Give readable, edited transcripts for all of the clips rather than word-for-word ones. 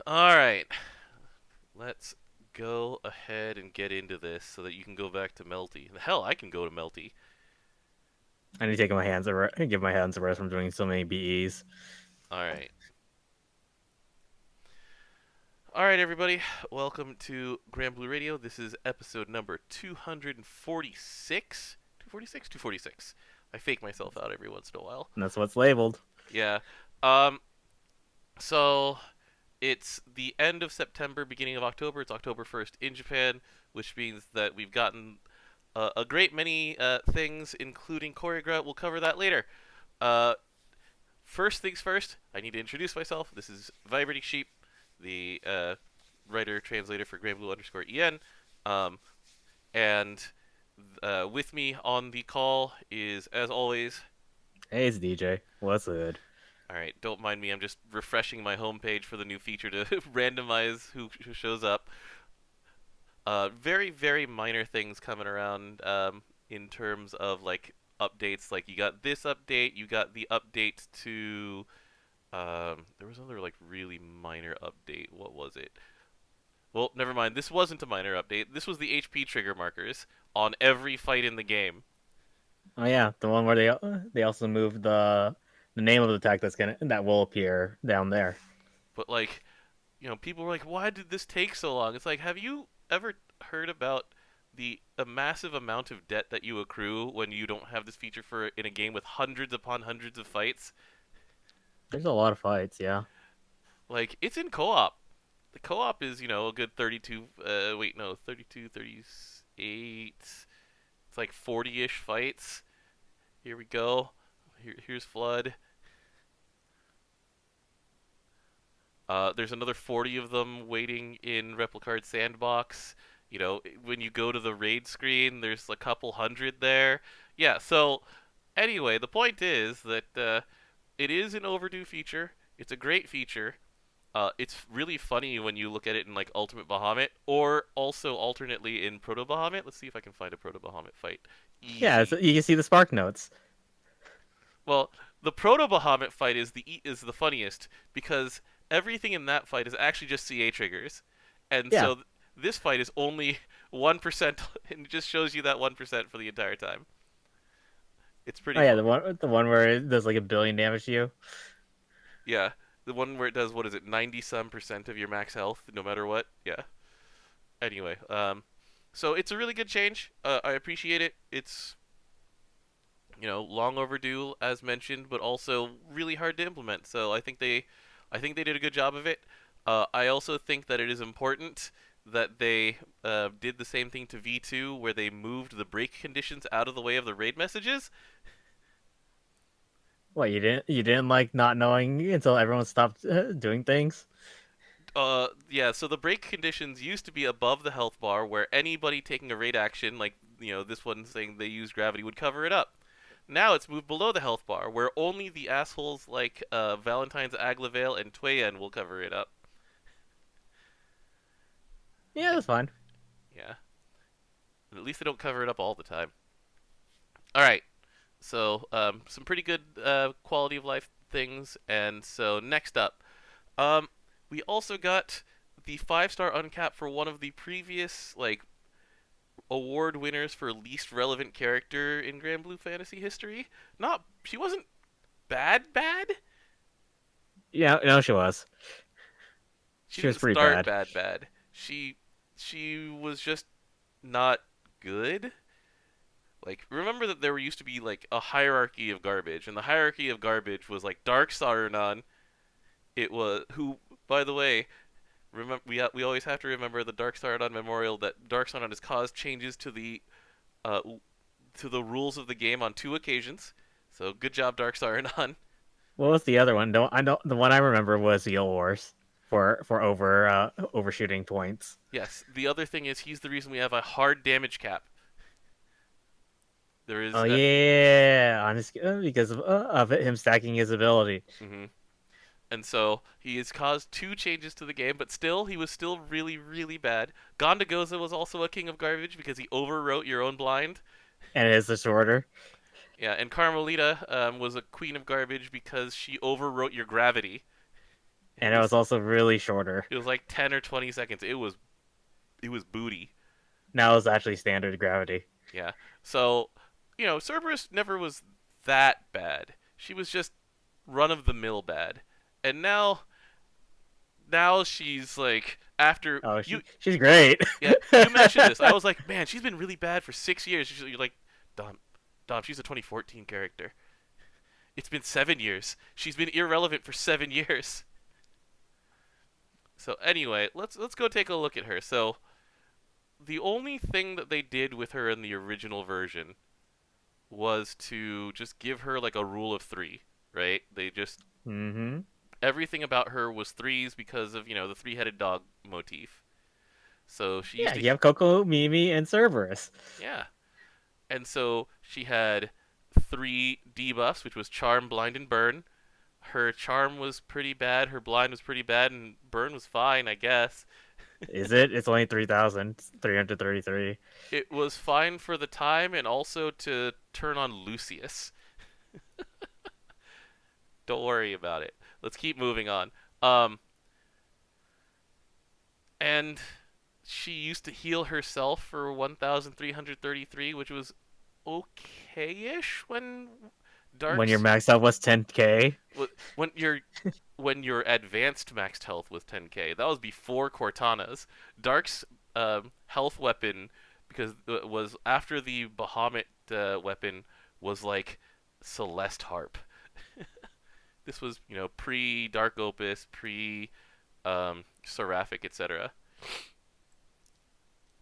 All right, let's go ahead and get into this so that you can go back to Melty. Hell, I can go to Melty. I need to take my hands a give my hands a rest from doing so many BEs. All right. All right, everybody. Welcome to Granblue Radio. This is episode number 246. 246? 246. I fake myself out every once in a while. And that's what's labeled. Yeah. Um, so it's the end of September, beginning of October. It's October 1st in Japan, which means that we've gotten a great many things, including Koregra. We'll cover that later. Uh, First things first, I need to introduce myself. This is Vibrating Sheep, the writer translator for Granblue_EN. Um, and with me on the call is, as always, Hey, it's DJ. What's good? all right, don't mind me. I'm just refreshing my homepage for the new feature to randomize who shows up. Very, very minor things coming around in terms of like updates. Like you got this update, you got the update to. There was another like really minor update. What was it? Well, never mind. This wasn't a minor update. This was the HP trigger markers on every fight in the game. Oh yeah, the one where they also moved the name of the attack that will appear down there. But like, people were like, "Why did this take so long?" It's like, have you ever heard about the a massive amount of debt that you accrue when you don't have this feature for in a game with hundreds upon hundreds of fights? There's a lot of fights, yeah. Like, it's in co-op. The co-op is, a good 32 wait, no, 32, 38. It's like 40-ish fights. Here we go. Here's Flood. There's another 40 of them waiting in Replicard Sandbox. When you go to the raid screen, there's a couple hundred there. Yeah, so anyway, the point is that it is an overdue feature. It's a great feature. It's really funny when you look at it in like Ultimate Bahamut, or also alternately in Proto Bahamut. Let's see if I can find a Proto Bahamut fight. Yeah, Easy. you can see the spark notes. Well, the Proto Bahamut fight is the funniest because everything in that fight is actually just CA triggers, and Yeah. so this fight is only 1%, and it just shows you that 1% for the entire time. It's pretty Oh yeah, funny. the one where it does like a billion damage to you. Yeah, the one where it does what is it, 90 some percent of your max health, no matter what. Yeah. Anyway, so it's a really good change. I appreciate it. It's long overdue as mentioned, but also really hard to implement. So I think they did a good job of it. I also think that it is important that they did the same thing to V2, where they moved the break conditions out of the way of the raid messages. What you didn't like not knowing until everyone stopped doing things? Yeah. So the break conditions used to be above the health bar, where anybody taking a raid action, like this one saying they use gravity, would cover it up. Now it's moved below the health bar, where only the assholes like Valentine's Aglavale and Toyen will cover it up. Yeah, that's fine. Yeah. At least they don't cover it up all the time. All right. So some pretty good quality of life things. And so next up, um, we also got the 5-star uncap for one of the previous like award winners for least relevant character in Granblue fantasy history. Not she wasn't bad. Yeah, no, she was. She She was didn't pretty start bad. bad. She was just not good. Like, remember that there used to be like a hierarchy of garbage, and the hierarchy of garbage was like Dark Saruman. It was who, by the way, remember we always have to remember the Dark Saruman memorial, that Dark Saruman has caused changes uh to the rules of the game on 2 occasions. So good job, Dark Saruman. What was the other one? No, I know the one I remember was Yule Wars for overshooting points. Yes. The other thing is he's the reason we have a hard damage cap. There is Oh yeah, because of him stacking his ability. mhm. And so he has caused 2 changes to the game, but still, he was still really, really bad. Gondagoza was also a king of garbage because he overwrote your own blind. And it is disorder. Yeah, and Carmelita was a queen of garbage because she overwrote your gravity. It And it was was also really shorter. it was like 10 or 20 seconds. It was booty. Now it's actually standard gravity. Yeah. So, Cerberus never was that bad. She was just run of the mill bad. And now she's like after Oh, you she's great. yeah, you mentioned this. I was like, "Man, she's been really bad for 6 years." You're like, "Dom, she's a 2014 character. It's been 7 years. She's been irrelevant for 7 years." So anyway, let's go take a look at her. So the only thing that they did with her in the original version was to just give her like a rule of 3, right? They just Mm-hmm. everything about her was threes because of, the three-headed dog motif. So she used Yeah, to you have Coco, Mimi, and Cerberus. yeah. And so she had 3 debuffs, which was charm, blind, and burn. Her charm was pretty bad, her blind was pretty bad, and burn was fine, I guess. Is it? It's only 3,333. It was fine for the time and also to turn on Lucius. Don't worry about it. Let's keep moving on. Um, and she used to heal herself for 1,333, which was okay-ish when When your Dark's max out was 10k. when your advanced maxed health was 10k. That was before Cortana's. Dark's health weapon, because it was after the Bahamut weapon, was like Celeste Harp. This was pre Dark Opus, pre Seraphic, etc.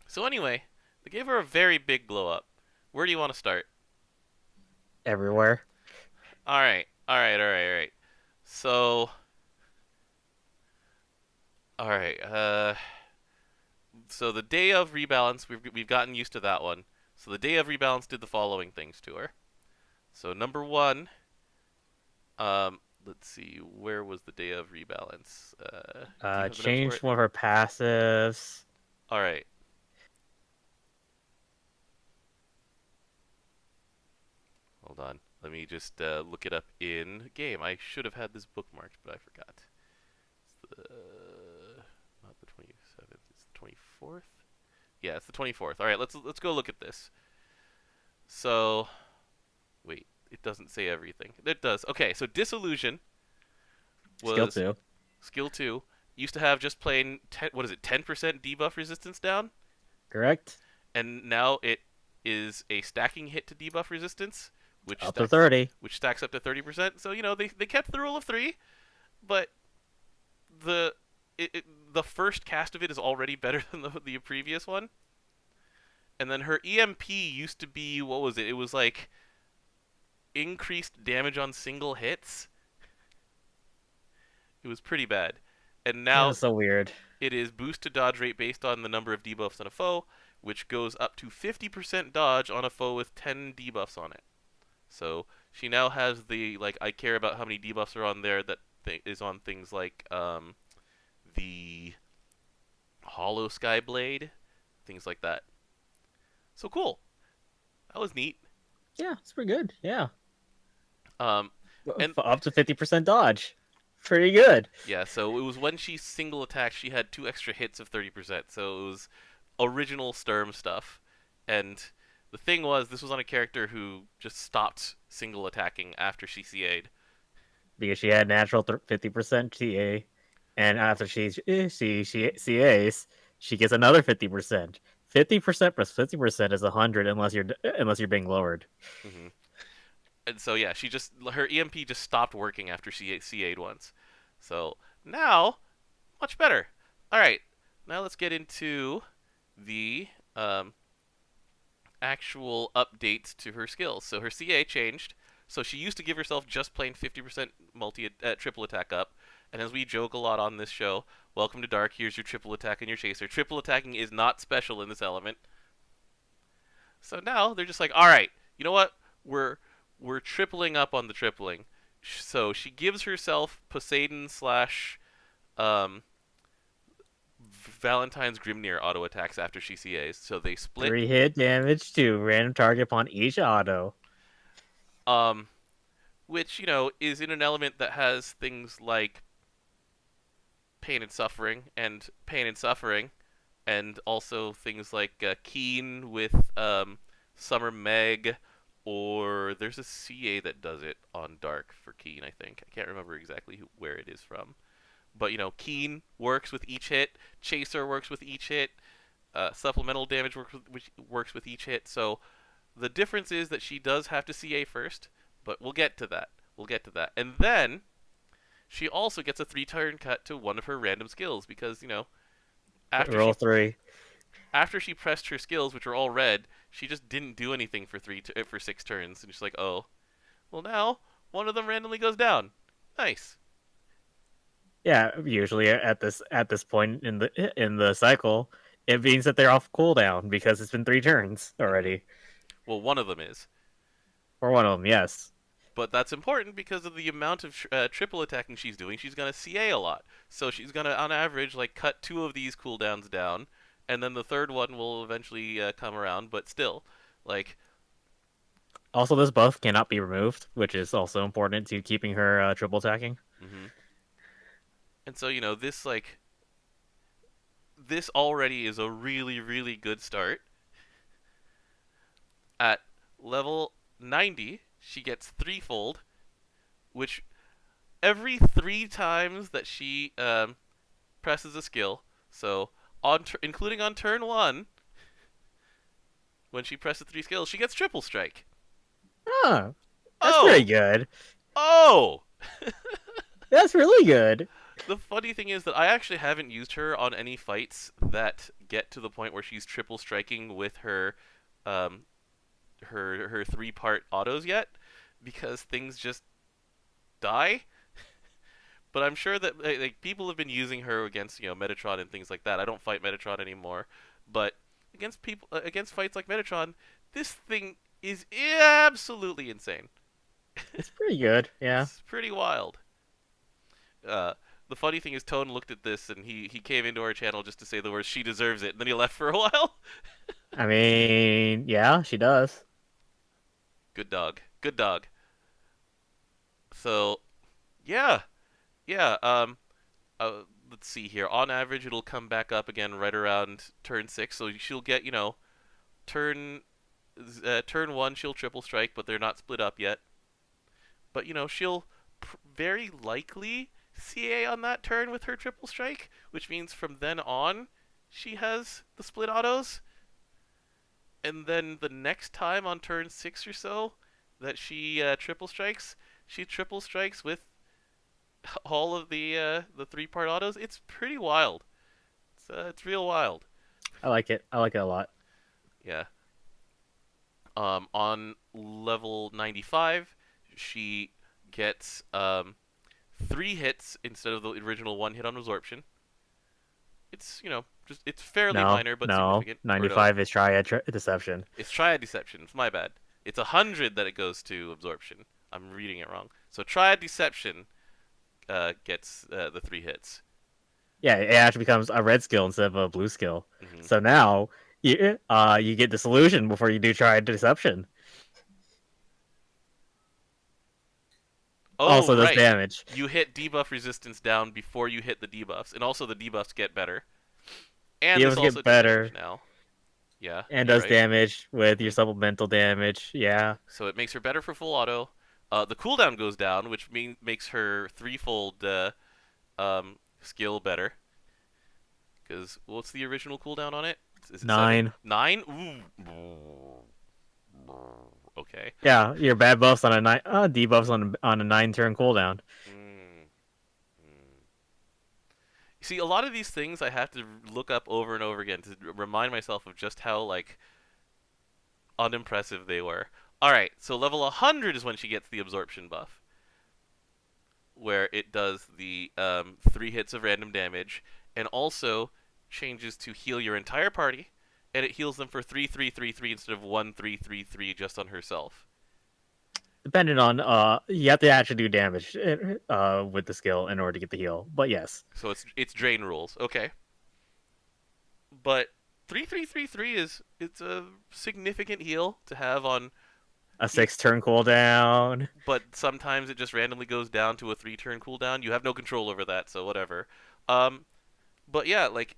So anyway, they gave her a very big glow up. Where do you want to start? Everywhere. All right, all right, all right, all right. So, all right. So the day of rebalance, we've gotten used to that one. So the day of rebalance did the following things to her. So number one, let's see, where was the day of rebalance? Do you have the notes for Changed it? one of her passives. All right. Hold on. Let me just look it up in game. I should have had this bookmarked, but I forgot. It's not the 27th. It's the 24th. Yeah, it's the 24th. All right, let's go look at this. So, wait, it doesn't say everything. It does. Okay, so Disillusion Skill was 2. skill 2. Used to have just plain 10% debuff resistance down, Correct? and now it is a stacking hit to debuff resistance, Up to 30. which stacks up to 30%. So, they kept the rule of 3, but the the first cast of it is already better than the previous one. And then her EMP used to be, what was it? It was like increased damage on single hits. It was pretty bad. And That now was so weird. it is boost to dodge rate based on the number of debuffs on a foe, which goes up to 50% dodge on a foe with 10 debuffs on it. So she now has the, like, I care about how many debuffs are on there that is on things like the Hollow Sky Blade, things like that. So cool. That was neat. Yeah, it's pretty good. Yeah. Um, and Up to 50% dodge. Pretty good. yeah, so it was when she single attacked, she had 2 extra hits of 30%. So it was original Sturm stuff. And the thing was, this was on a character who just stopped single attacking after she CA'd. Because she had natural 50% TA. And after she CAs, she gets another 50%. 50% plus 50% is 100 unless you're being lowered. Mm-hmm. And so yeah, her EMP just stopped working after she CA'd once. So now, much better. All right, now let's get into the actual updates to her skills. So her CA changed. So she used to give herself just plain 50% triple attack up. And as we joke a lot on this show, welcome to Dark. Here's your triple attack and your chaser. Triple attacking is not special in this element. So now they're just like, all right, you know what? We're tripling up on the tripling. So she gives herself Poseidon slash Valentine's Grimnir auto attacks after she CAs. So they split. 3 hit damage to random target upon each auto. Which is in an element that has things like pain and suffering, and pain and suffering, and also things like Keen with Summer Meg, or there's a CA that does it on Dark for Keen, I think. I can't remember exactly where it is from. But, Keen works with each hit, Chaser works with each hit, supplemental damage works with each hit, so the difference is that she does have to CA first, but we'll get to that. We'll get to that. And then she also gets a 3-turn cut to one of her random skills because, after Roll 3. after she pressed her skills, which are all red, she just didn't do anything for 6 turns, and she's like, oh, well now one of them randomly goes down. Nice. Yeah, usually at this point in the cycle, it means that they're off cooldown because it's been 3 turns already. Well, one of them is. Or one of them, yes. But that's important because of the amount of triple attacking she's doing. She's going to CA a lot. So she's going to, on average, cut 2 of these cooldowns down, and then the third one will eventually come around, but still, Also, this buff cannot be removed, which is also important to keeping her triple attacking. Mm-hmm. And so, this already is a really, really good start. At level 90, she gets threefold, which every 3 times that she presses a skill, so including on turn 1, when she presses 3 skills, she gets triple strike. Oh, that's pretty good. Oh! That's really good. The funny thing is that I actually haven't used her on any fights that get to the point where she's triple striking with her her 3-part autos yet, because things just die. But I'm sure that people have been using her against Metatron and things like that. I don't fight Metatron anymore, but against fights like Metatron, this thing is absolutely insane. It's pretty good, yeah. It's pretty wild. The funny thing is, Tone looked at this and he came into our channel just to say the words "she deserves it," and then he left for a while. I mean, yeah, she does. Good dog. Good dog. So, yeah. Let's see here. On average, it'll come back up again right around turn 6. So she'll get, turn 1, she'll triple strike, but they're not split up yet. But, she'll very likely CA on that turn with her triple strike, which means from then on, she has the split autos. And then the next time on turn 6 or so that she triple strikes with all of the 3-part autos. It's pretty wild. It's real wild. I like it. I like it a lot. Yeah. On level 95, she gets 3 hits instead of the original 1 hit on absorption. It's it's fairly minor but significant. 95 is Triad Deception. It's Triad Deception. It's my bad. It's 100 that it goes to absorption. I'm reading it wrong. So Triad Deception gets the 3 hits. Yeah, it actually becomes a red skill instead of a blue skill. Mm-hmm. So now you get Disillusion before you do Triad Deception. Oh, also does right. damage. You hit debuff resistance down before you hit the debuffs, and also the debuffs get better. And debuffs get better now. Yeah. And does damage with your supplemental damage. Yeah. So it makes her better for full auto. The cooldown goes down, which makes her threefold skill better. Because what's the original cooldown on it? Is it 9. 9? Ooh. Okay. Yeah, your bad buffs on a 9, debuffs on a 9-turn cooldown. See, a lot of these things I have to look up over and over again to remind myself of just how unimpressive they were. All right, so level 100 is when she gets the absorption buff, where it does the 3 hits of random damage, and also changes to heal your entire party. And it heals them for 3-3-3-3 instead of 1-3-3-3 just on herself. Depending on you have to actually do damage with the skill in order to get the heal. But yes. So it's drain rules, okay. But 3-3-3-3 it's a significant heal to have on a 6-turn cooldown. But sometimes it just randomly goes down to a 3-turn cooldown. You have no control over that, so whatever. Um, but yeah, like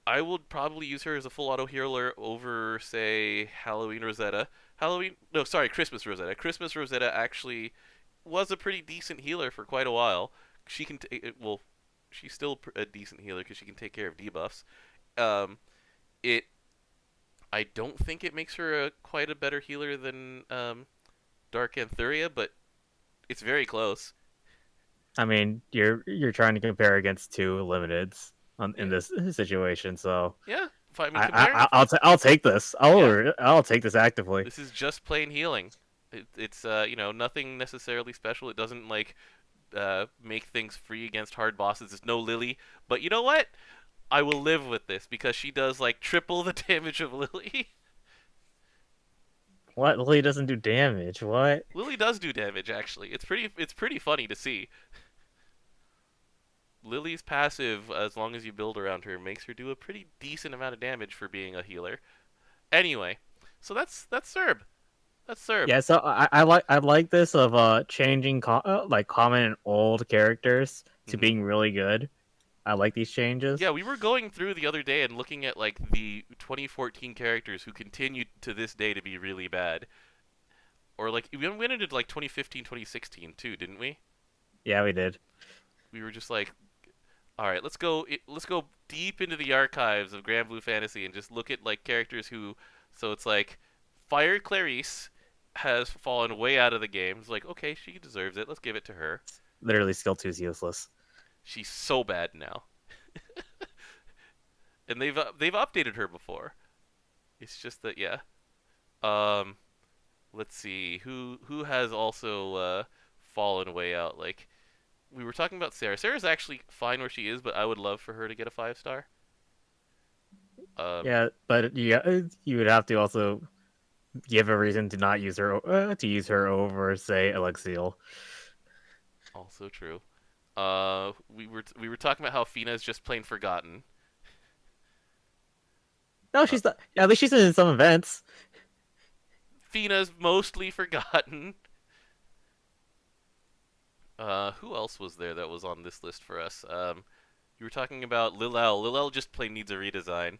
I would probably use her as a full auto healer over, say, Halloween Rosetta. No, sorry, Christmas Rosetta. Christmas Rosetta actually was a pretty decent healer for quite a while. She can, well, she's still a decent healer because she can take care of debuffs. Um, it, I don't think it makes her quite a better healer than Dark Anthuria, but it's very close. I mean, you're trying to compare against two limiteds in Yeah, this situation, so yeah. I mean, comparing, I'll take this. yeah, I'll take this actively. this is just plain healing. It's nothing necessarily special. It doesn't like make things free against hard bosses. There's no Lily, but you know what? I will live with this because she does like triple the damage of Lily. What? Lily doesn't do damage. What? Lily does do damage actually. It's pretty funny to see. Lily's passive, as long as you build around her, makes her do a pretty decent amount of damage for being a healer. Anyway, so that's Cerb. That's Cerb. Yeah, so I like this of changing like common and old characters to Hmm. being really good. I like these changes. Yeah, we were going through the other day and looking at like the 2014 characters who continue to this day to be really bad. Or like we went into like 2015, 2016 too, didn't we? Yeah, we did. We were just like, all right, let's go deep into the archives of Granblue Fantasy and just look at like characters who. So it's like, Fire Clarice has fallen way out of the game. It's like, okay, she deserves it. Let's give it to her. Literally, skill 2 is useless. She's so bad now, and they've updated her before. It's just that, yeah. Um, let's see who has also fallen way out. Like we were talking about Sarah. Sarah's actually fine where she is, but I would love for her to get a 5 star. Um, Yeah, but you would have to also give a reason to not use her to use her over, say, Alexiel. Also true. We were talking about how Fina is just plain forgotten. No, Uh, she's not. At least she's in some events. Fina's mostly forgotten. Who else was there that was on this list for us? You were talking about Lilel. Lilel just plain needs a redesign.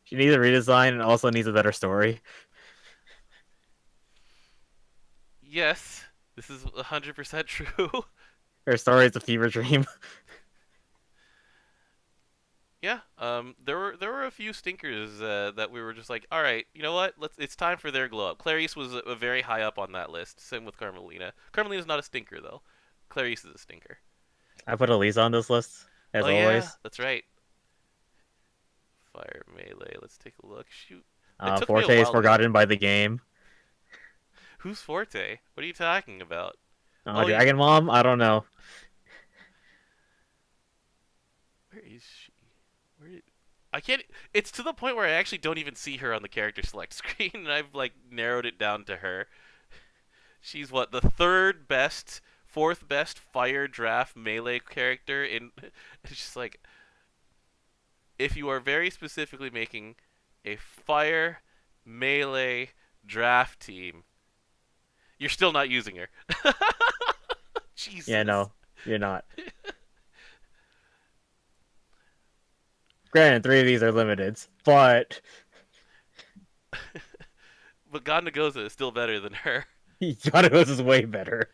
She needs a redesign and also needs a better story. Yes, this is 100% true. Her story is a fever dream. Yeah. There were a few stinkers that we were just like, all right, you know what? It's time for their glow up. Clarice was a very high up on that list. Same with Carmelina. Carmelina's not a stinker though. Clarice is a stinker. I put Elise on this list, as Oh yeah, always. that's right. Fire melee. Let's take a look. Shoot. It took me a Forte is while to. forgotten by the game. Who's Forte? What are you talking about? Oh, Oh, you. Dragon Mom? I don't know. Where is she? Where? I can't. It's to the point where I actually don't even see her on the character select screen, and I've like narrowed it down to her. She's what, the third best, fourth best fire draft melee character in. It's just like, if you are very specifically making a fire melee draft team, you're still not using her. Yeah, Jesus. no, you're not. Granted, 3 of these are limiteds, but But Gondagoza is still better than her. Jonago's is way better.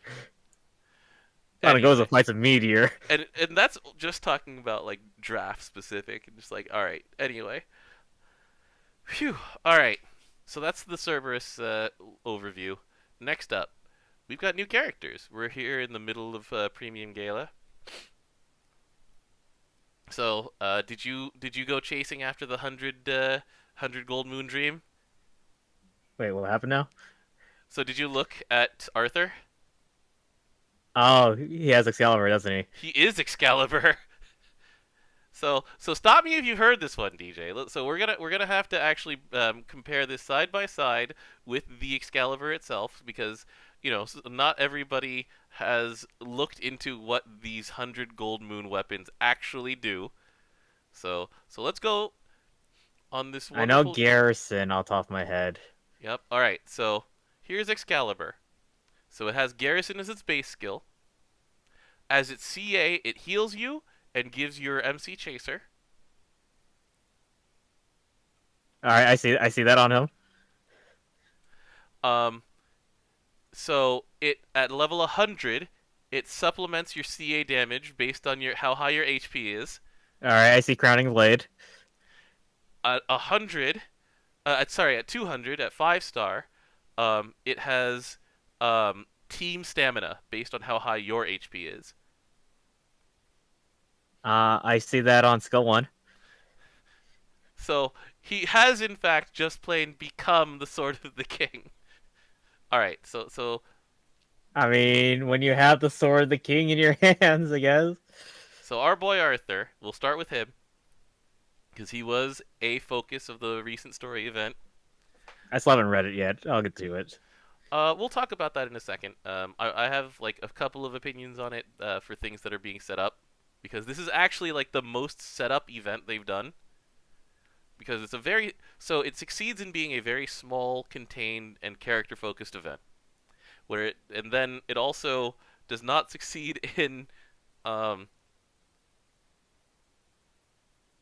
Jonagoza Anyway, fights a meteor. and that's just talking about like draft specific, and just like, all right. Anyway, phew. All right. So that's the Cerberus overview. Next up, we've got new characters. We're here in the middle of Premium Gala. So, did you go chasing after the 100 gold moon dream? Wait, what happened now? So did you look at Arthur? Oh, he has Excalibur, doesn't he? He is Excalibur. So stop me if you've heard this one, DJ. So we're gonna have to actually compare this side by side with the Excalibur itself because not everybody has looked into what these 100 gold moon weapons actually do. So let's go on this I know wonderful. Garrison off the top of my head. Yep. All right. So here's Excalibur. So it has Garrison as its base skill. As its CA, it heals you and gives your MC Chaser. All right, I see that on him. Um, so it at level 100, it supplements your CA damage based on your how high your HP is. All right, I see Crowning Blade. At 100, at 200 at 5-star, it has team stamina based on how high your HP is. I see that on skill 1. So he has in fact just plain become the Sword of the King. All right, so I mean, when you have the Sword of the King in your hands, I guess. so our boy Arthur, we'll start with him because he was a focus of the recent story event. I still haven't read it yet. I'll get to it. We'll talk about that in a second. I have like a couple of opinions on it for things that are being set up because this is actually like the most set up event they've done because it's a very so it succeeds in being a very small, contained, and character-focused event. Where it and then it also does not succeed in um,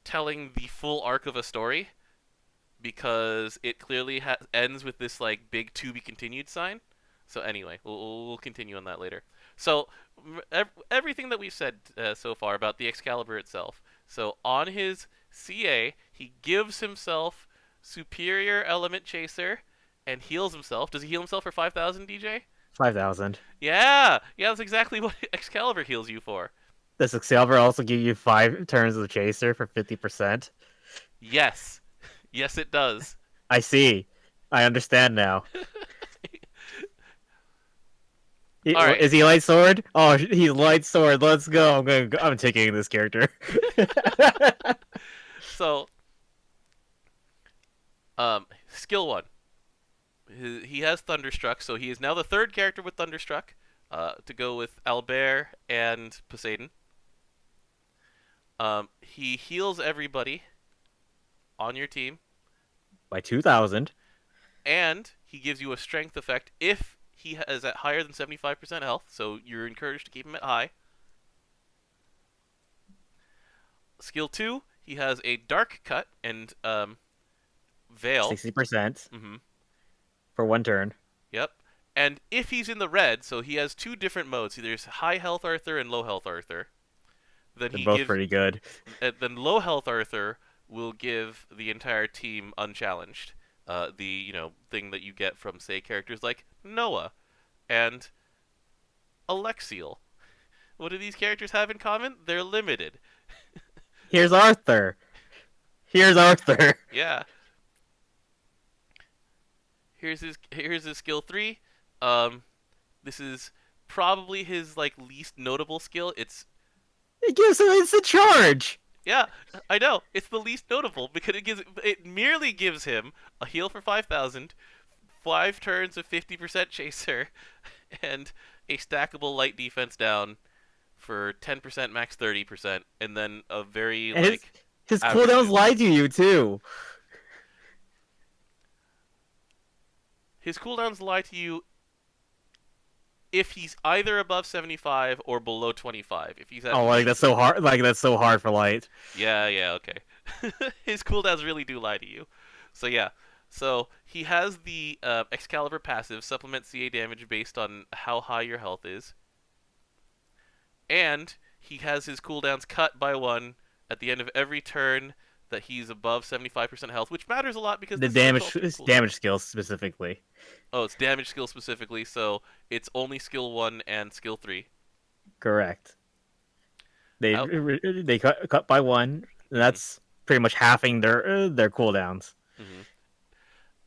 telling the full arc of a story because it clearly ends with this like big to be continued sign. So anyway, we'll continue on that later. So everything that we've said so far about the Excalibur itself. So on his CA, he gives himself Superior Element Chaser and heals himself. Does he heal himself for 5,000, DJ? 5,000. Yeah, that's exactly what Excalibur heals you for. Does Excalibur also give you 5 turns of the Chaser for 50%? Yes, yes, it does. I see. I understand now. All right. Is he light sword? Oh, he's light sword. Let's go. I'm taking this character. So, skill 1. He has Thunderstruck, so he is now the third character with Thunderstruck to go with Albert and Poseidon. He heals everybody on your team. By 2,000. And he gives you a strength effect if he is at higher than 75% health, so you're encouraged to keep him at high. Skill 2, he has a Dark Cut and Veil. 60%. Mm-hmm. For 1 turn. Yep. And if he's in the red, so he has 2 different modes. There's high health Arthur and low health Arthur. Then They're both pretty good. Then low health Arthur will give the entire team unchallenged. The thing that you get from say characters like Noah and Alexiel. What do these characters have in common? They're limited. Here's Arthur. Yeah. Here's his skill 3. This is probably his like least notable skill. It gives him instant charge. Yeah, I know. It's the least notable because it merely gives him a heal for 5,000, 5 turns of 50% chaser, and a stackable light defense down for 10% max 30%, and then a very and like his cooldowns lie to you too. His cooldowns lie to you if he's either above 75 or below 25. If he's at that's so hard. That's so hard for light. Yeah, okay. His cooldowns really do lie to you. So yeah. So he has the Excalibur passive, supplement CA damage based on how high your health is. And he has his cooldowns cut by 1 at the end of every turn that he's above 75% health, which matters a lot because the damage skill specifically. Oh, it's damage skill specifically, so it's only skill 1 and skill 3. Correct. They cut by 1, and that's pretty much halving their cooldowns. Mm-hmm.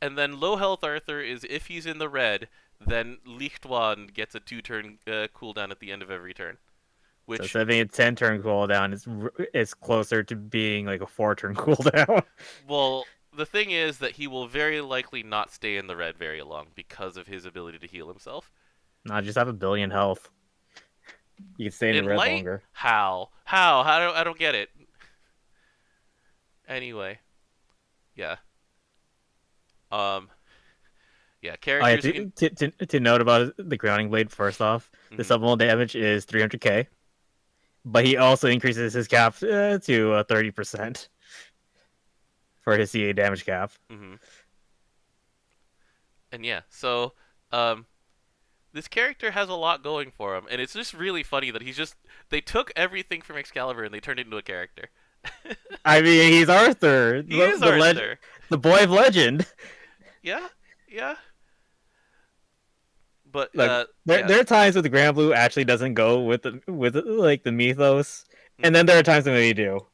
And then low health Arthur is if he's in the red, then Lichtwand gets a 2-turn cooldown at the end of every turn. So instead of being a 10-turn cooldown, it's closer to being like a 4-turn cooldown. Well, the thing is that he will very likely not stay in the red very long because of his ability to heal himself. Nah, just have a billion health. You can stay in the red light? longer. How? I don't get it. Anyway, yeah. Yeah, characters. To note about the grounding blade, first off, the supplemental damage is 300k. but he also increases his cap to 30% for his CA damage cap. Hmm. And yeah, so um, this character has a lot going for him, and it's just really funny that they took everything from Excalibur and they turned it into a character. I mean, he's Arthur, He is Arthur. the boy of legend. Yeah, yeah. But Look, yeah, there are times where the Granblue actually doesn't go with like the mythos, and hmm, then there are times when they do.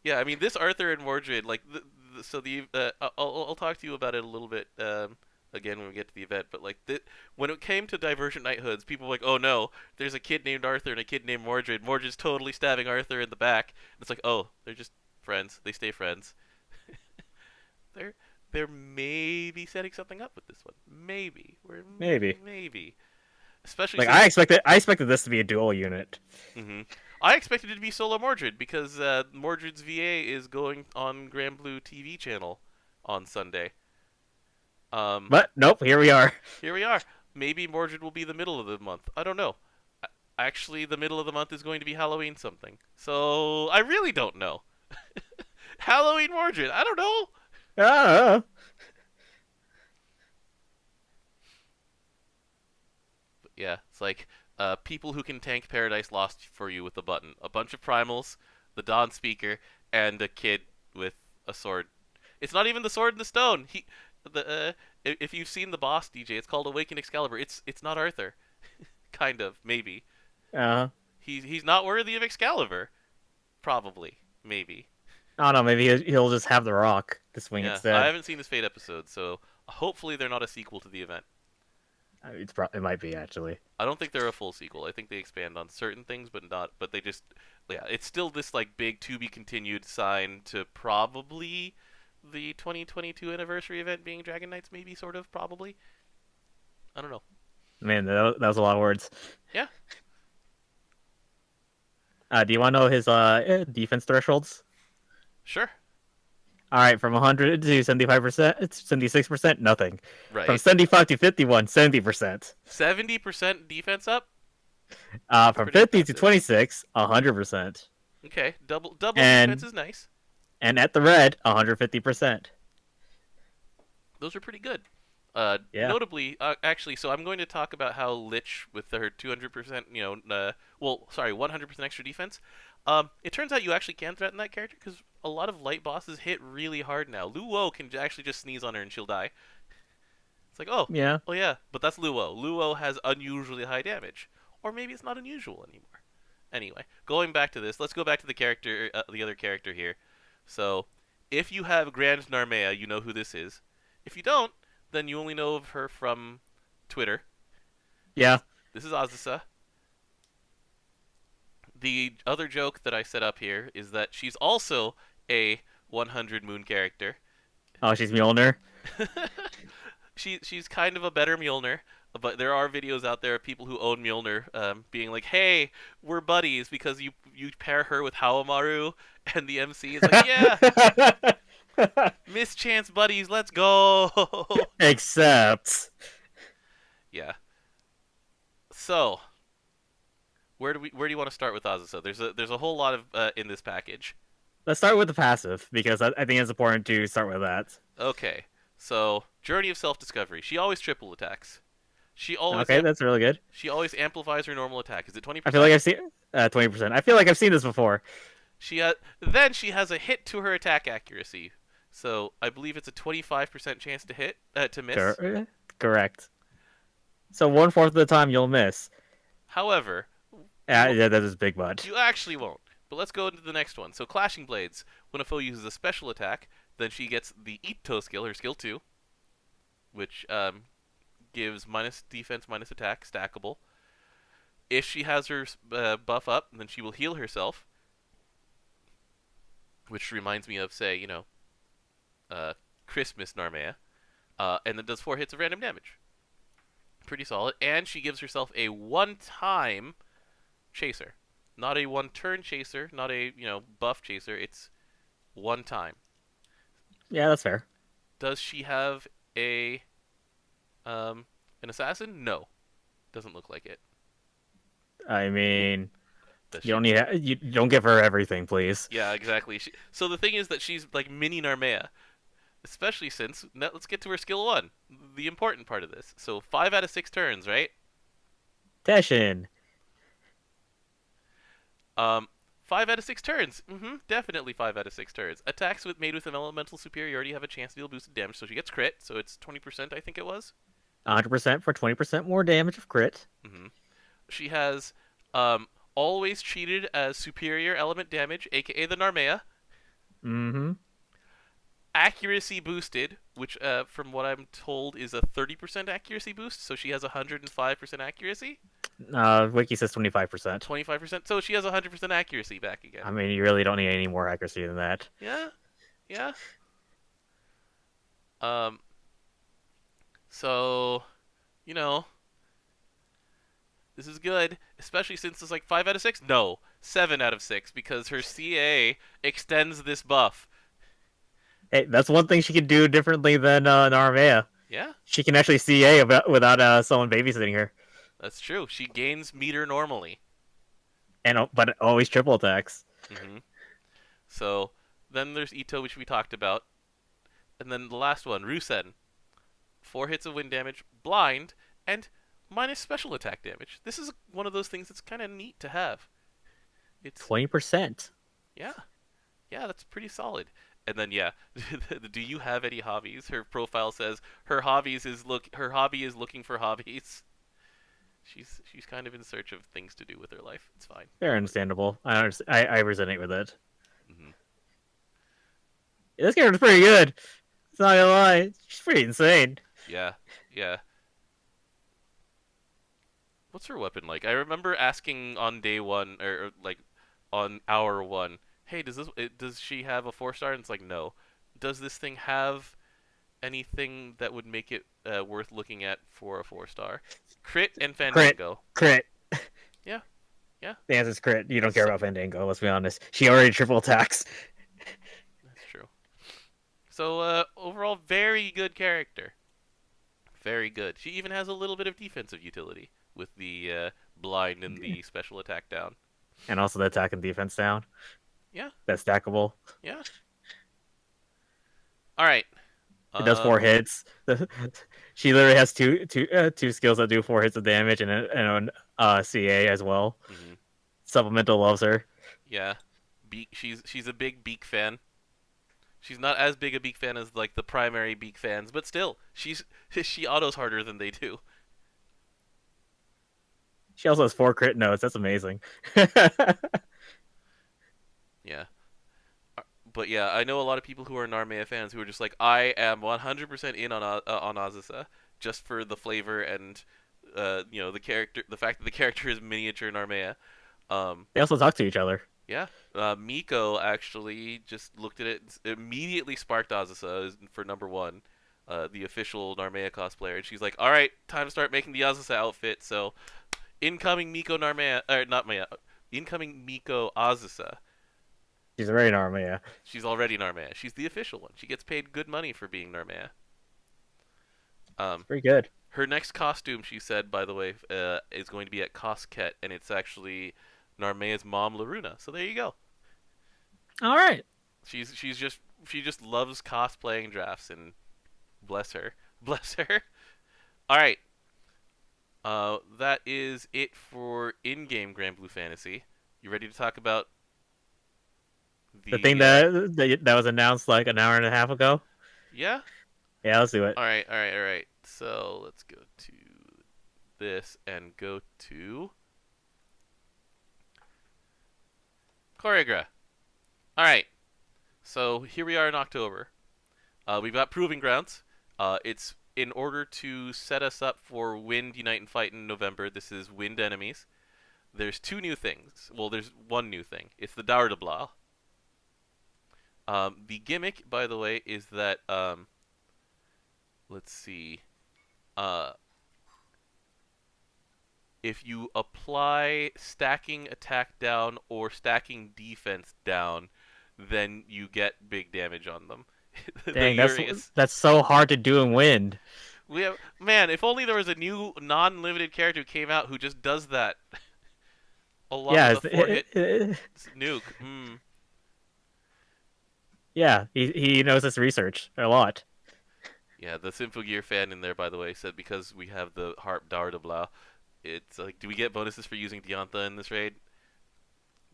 yeah. I mean, this Arthur and Mordred, like, so the I'll talk to you about it a little bit again when we get to the event. But like, when it came to Divergent Knighthoods, people were like, oh no, there's a kid named Arthur and a kid named Mordred. Mordred's totally stabbing Arthur in the back. And it's like, oh, they're just friends. They stay friends. they're they're maybe setting something up with this one. Maybe Maybe. maybe, especially Like since. I expected this to be a dual unit. Hmm. I expected it to be solo Mordred because Mordred's VA is going on Granblue TV channel on Sunday. Um, But nope, here we are. Here we are. Maybe Mordred will be the middle of the month. I don't know. Actually, the middle of the month is going to be Halloween something. So I really don't know. Halloween Mordred. I don't know. Ah, But yeah, it's like people who can tank Paradise Lost for you with a button. A bunch of primals, the Dawn Speaker, and a kid with a sword. It's not even the sword in the stone. If you've seen the boss DJ, it's called Awaken Excalibur. It's not Arthur. Kind of, maybe. uh, He's not worthy of Excalibur. Probably, maybe. I don't know. Maybe he'll just have the rock to swing Yeah, I instead. haven't seen this Fate episode, so hopefully they're not a sequel to the event. It might be actually. I don't think they're a full sequel. I think they expand on certain things, but not. But they just, yeah, it's still this like big to be continued sign to probably the 2022 anniversary event being Dragon Knights, maybe sort of probably. I don't know. Man, that was a lot of words. Yeah, Do you want to know his defense thresholds? sure. All right, from 100 to 75%, it's 76%, nothing. From Right. 75 to 51, 70%. 70% defense up. That's From pretty 50 to impressive. 26, 100%. Okay, double defense And is nice. at the red, 150%. Those are pretty good. Yeah. Notably, actually, so I'm going to talk about how Lich with her 200%, well, sorry, 100% extra defense. It turns out you actually can threaten that character because a lot of light bosses hit really hard now. Luo can actually just sneeze on her and she'll die. It's like, Yeah. oh yeah, but that's Luo. Luo has unusually high damage, or maybe it's not unusual anymore. Anyway, going back to this, let's go back to the other character here. So, if you have Grand Narmea, you know who this is. If you don't, then you only know of her from Twitter. Yeah. This is Azusa. The other joke that I set up here is that she's also a 100 moon character. Oh, she's Mjolnir. She's kind of a better Mjolnir, but there are videos out there of people who own Mjolnir being like, "Hey, we're buddies because you pair her with Hawamaru," and the MC is like, "Yeah, mischance buddies, let's go." Except, Yeah. So, where do you want to start with Azusa? There's a whole lot of in this package. let's start with the passive because I think it's important to start with that. Okay. So, Journey of Self-Discovery. She always triple attacks. Okay, that's really good. She always amplifies her normal attack. Is it I feel 20%? like I've seen 20%. I feel like I've seen this before. Then she has a hit to her attack accuracy. So I believe it's a 25% chance to hit to miss. Correct. So 1/4 of the time you'll miss. However, you Yeah, that is big butt. you actually won't. But let's go into the next one. So Clashing Blades. When a foe uses a special attack, then she gets the Ito skill, her skill 2, which gives minus defense, minus attack, stackable. If she has her buff up, then she will heal herself, which reminds me of, say, uh, Christmas Narmea, and then does 4 hits of random damage. Pretty solid. And she gives herself a one-time chaser. Not a one-turn chaser, not a, buff chaser. It's one time. Yeah, that's fair. Does she have a an assassin? No. Doesn't look like it. I mean, Does You she? don't need you don't give her everything, please. Yeah, exactly. So the thing is that she's like mini Narmea, especially since now let's get to her skill 1, the important part of this. So 5 out of 6 turns, right? Teshin. Um, 5 out of 6 turns. Definitely 5 out of 6 turns. Attacks made with an elemental superiority have a chance to deal boosted damage, so she gets crit. So it's 20%, I think it was. 100% for 20% more damage of crit. hmm She has always treated as superior element damage, aka the Narmea. Mm-hmm. Accuracy boosted, which from what I'm told is a 30% accuracy boost. So she has 105% accuracy. Wiki says 25%. 25%. So she has 100% accuracy back again. I mean, you really don't need any more accuracy than that. Yeah, yeah. Um. So, you know, this is good, especially since it's like 5 out of 6. No, 7 out of 6 because her CA extends this buff. Hey, that's one thing she can do differently than Narmea. Yeah, She can actually CA without someone babysitting her, that's true. She gains meter normally. but always triple attacks. hmm So then there's Ito, which we talked about, and then the last one, Rusen. 4 hits of wind damage, blind, and minus special attack damage. This is one of those things that's kind of neat to have. It's 20%. yeah, yeah, that's pretty solid. And then yeah, do you have any hobbies? Her profile says her hobby is looking for hobbies. She's kind of in search of things to do with her life. It's fine. Very understandable. I resonate with it. hmm This character's pretty good. It's not gonna lie. She's pretty insane. Yeah, yeah. What's her weapon like? I remember asking on day 1 or like on hour 1. Hey, does she have a 4-star? And it's like no. Does this thing have anything that would make it worth looking at for a 4-star? Crit and Crit. Fandango. Crit. Yeah, yeah, The answer's crit. You don't care about Fandango, let's be honest. She already triple attacks. that's true. So overall, very good character. Very good. She even has a little bit of defensive utility with the blind and the special attack down. And also the attack and defense down. Yeah, That's stackable. yeah. All right. It does 4 hits. She literally has two skills that do 4 hits of damage and an CA as well. Mm-hmm. Supplemental loves her. Yeah, she's a big Beak fan. She's not as big a Beak fan as like the primary Beak fans, but still, she autos harder than they do. She also has 4 crit notes. That's amazing. Yeah. But yeah, I know a lot of people who are Narmea fans who are just like, I am 100% in on Azusa just for the flavor and the character, the fact that the character is miniature Narmea. They also talk to each other. Yeah, Miko actually just looked at it, immediately sparked Azusa for number 1, the official Narmea cosplayer, and she's like, "All right, time to start making the Azusa outfit." So, incoming Miko Narmea, or not Maya, incoming Miko Azusa. She's already Narmea. She's already Narmea. She's the official one. She gets paid good money for being Narmea. Pretty good. Her next costume, she said, by the way, is going to be at Cosket, and it's actually Narmea's mom, Laruna. So there you go. All right. She just loves cosplaying drafts, and bless her, bless her. All right. That is it for in-game Granblue Fantasy. You ready to talk about The thing that was announced like an hour and a half ago? Yeah? Yeah, let's do it. All right. So let's go to this and go to Koregra. All right. So here we are in October. We've got Proving Grounds. It's in order to set us up for Wind Unite and Fight in November. This is Wind enemies. There's 2 new things. Well, there's 1 new thing. It's the Daur de Blah. The gimmick, by the way, is that let's see. If you apply stacking attack down or stacking defense down, then you get big damage on them. Dang, that's so hard to do in Wind. Man, if only there was a new non-limited character who came out who just does that. along Yeah, with a 4-hit nuke. yeah, he knows his research a lot. Yeah, the Symphogear fan in there, by the way, said because we have the Harp Dardabla, it's like, do we get bonuses for using Diantha in this raid?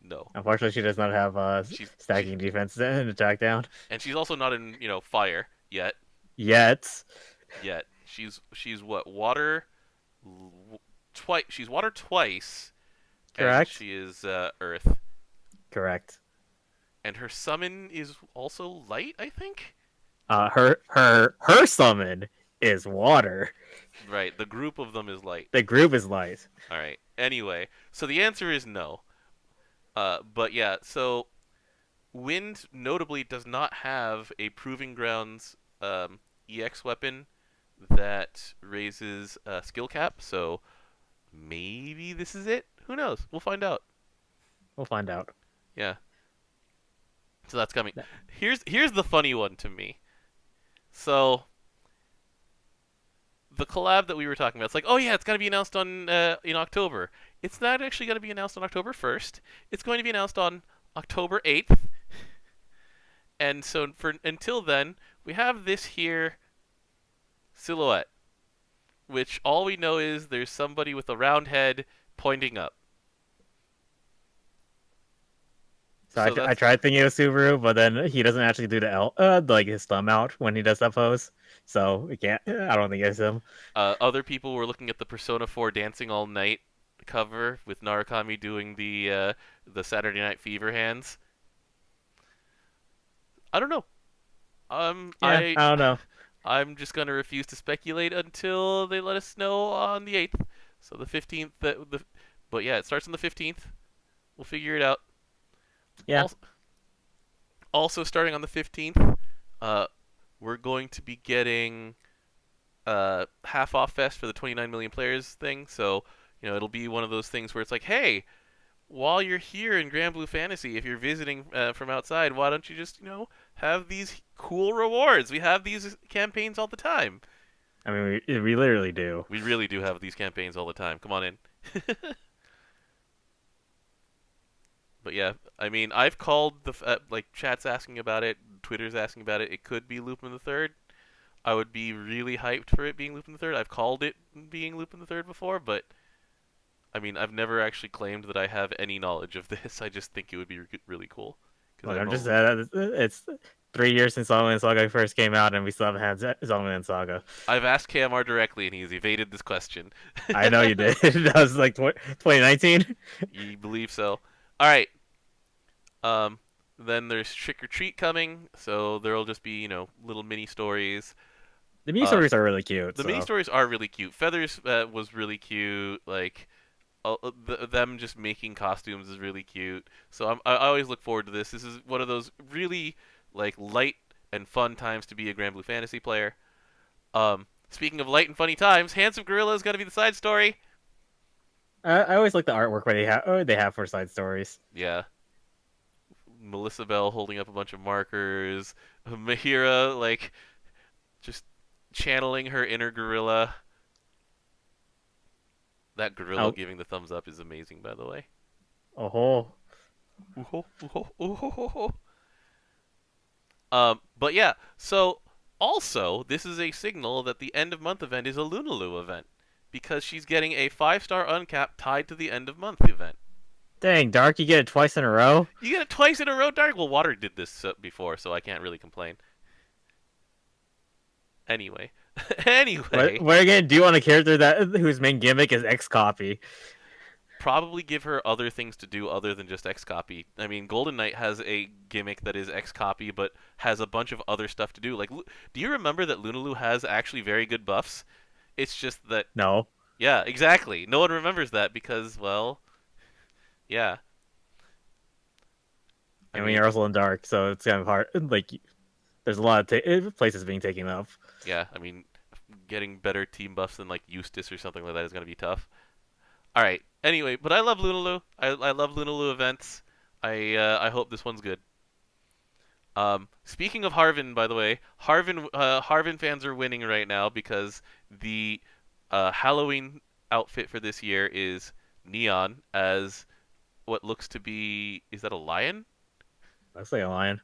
No. Unfortunately, she does not have She stacking defense and attack down and she's also not in fire yet. yet. She's what, water twice. She's water twice, and Correct. she is earth. Correct. And her summon is also light, I think. Her summon is water. Right, the group of them is light. The group is light. All right. Anyway, so the answer is no. But yeah, so Wind notably does not have a Proving Grounds EX weapon that raises skill cap, so maybe this is it. Who knows? We'll find out. We'll find out. Yeah. So that's coming. Here's the funny one to me. So the collab that we were talking about, it's like, oh yeah, it's gonna be announced on in October. It's not actually gonna be announced on October 1st. It's going to be announced on October 8th. And so for until then, we have this here silhouette, which all we know is there's somebody with a round head pointing up. So So I that's tried thinking of Subaru, but then he doesn't actually do the like his thumb out when he does that pose. So we can't. I don't think it's him. other people were looking at the Persona 4 Dancing All Night cover with Narukami doing the Saturday Night Fever hands. I don't know. Yeah, I don't know. I'm just gonna refuse to speculate until they let us know on the 8th. So the 15th. But yeah, it starts on the 15th. We'll figure it out. Yeah. Also starting on the 15th, we're going to be getting half off fest for the 29 million players thing. So it'll be one of those things where it's like, hey, while you're here in Granblue Fantasy, if you're visiting from outside, why don't you just have these cool rewards? We have these campaigns all the time. I mean, we literally do. We really do have these campaigns all the time. Come on in. But yeah, I mean, I've called like chat's asking about it, Twitter's asking about it. It could be Lupin the Third. I would be really hyped for it being Lupin the Third. I've called it being Lupin the Third before, but I mean, I've never actually claimed that I have any knowledge of this. I just think it would be really cool. Look, I'm just it's 3 years since Zombieland Saga first came out, and we still haven't had Zombieland Saga. I've asked KMR directly, and he's evaded this question. I know you did. That was like 2019. You believe so? All right. Then there's Trick or Treat coming, so there'll just be little mini stories. The mini stories are really cute. The mini stories are really cute. Feathers was really cute. Like them just making costumes is really cute. So I always look forward to this. This is one of those really like light and fun times to be a Granblue Fantasy player. Speaking of light and funny times, Handsome Gorilla is going to be the side story. I always like the artwork where they have for side stories. Yeah. Melissa Bell holding up a bunch of markers. Mahira like just channeling her inner gorilla. That gorilla giving the thumbs up is amazing, by the way. Oh. But yeah, so also this is a signal that the end of month event is a Lunalu event because she's getting a 5-star uncap tied to the end of month event. Dang, Dark, you get it twice in a row? You get it twice in a row, Dark? Well, Water did this before, so I can't really complain. Anyway. What are you gonna do on a character whose main gimmick is X copy? Probably give her other things to do other than just X copy. I mean, Golden Knight has a gimmick that is X copy, but has a bunch of other stuff to do. Like, do you remember that Lunalu has actually very good buffs? It's just that No. Yeah, exactly. No one remembers that because, well, yeah. I mean, you're also in Dark, so it's kind of hard. Like, there's a lot of places being taken up. Yeah, I mean, getting better team buffs than like Eustace or something like that is gonna be tough. All right. Anyway, but I love Lunalu. I love Lunalu events. I hope this one's good. Speaking of Harvin, by the way, Harvin fans are winning right now because the Halloween outfit for this year is neon as what looks to be, is that a lion? Looks like a lion.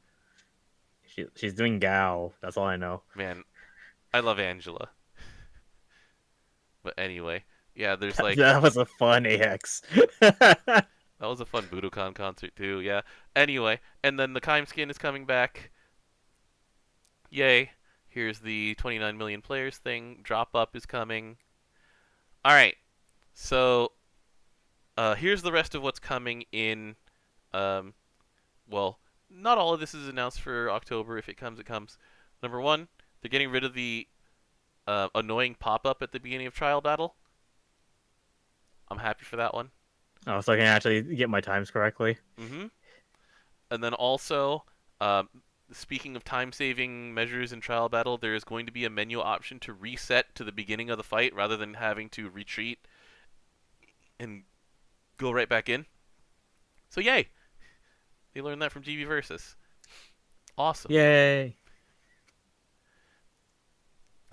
She's doing Gao. That's all I know. Man, I love Angela. But anyway, yeah, there's like That was a fun AX. that was a fun Budokan concert too. Yeah. Anyway, and then the Kaim skin is coming back. Yay! Here's the 29 million players thing. Drop up is coming. All right. So here's the rest of what's coming in. Um, well, not all of this is announced for October. If it comes, it comes. Number one, they're getting rid of the annoying pop-up at the beginning of Trial Battle. I'm happy for that one. Oh, so I can actually get my times correctly. Mm-hmm. And then also, um, speaking of time-saving measures in Trial Battle, there is going to be a menu option to reset to the beginning of the fight rather than having to retreat and go right back in. So yay! They learned that from GB Versus. Awesome. Yay!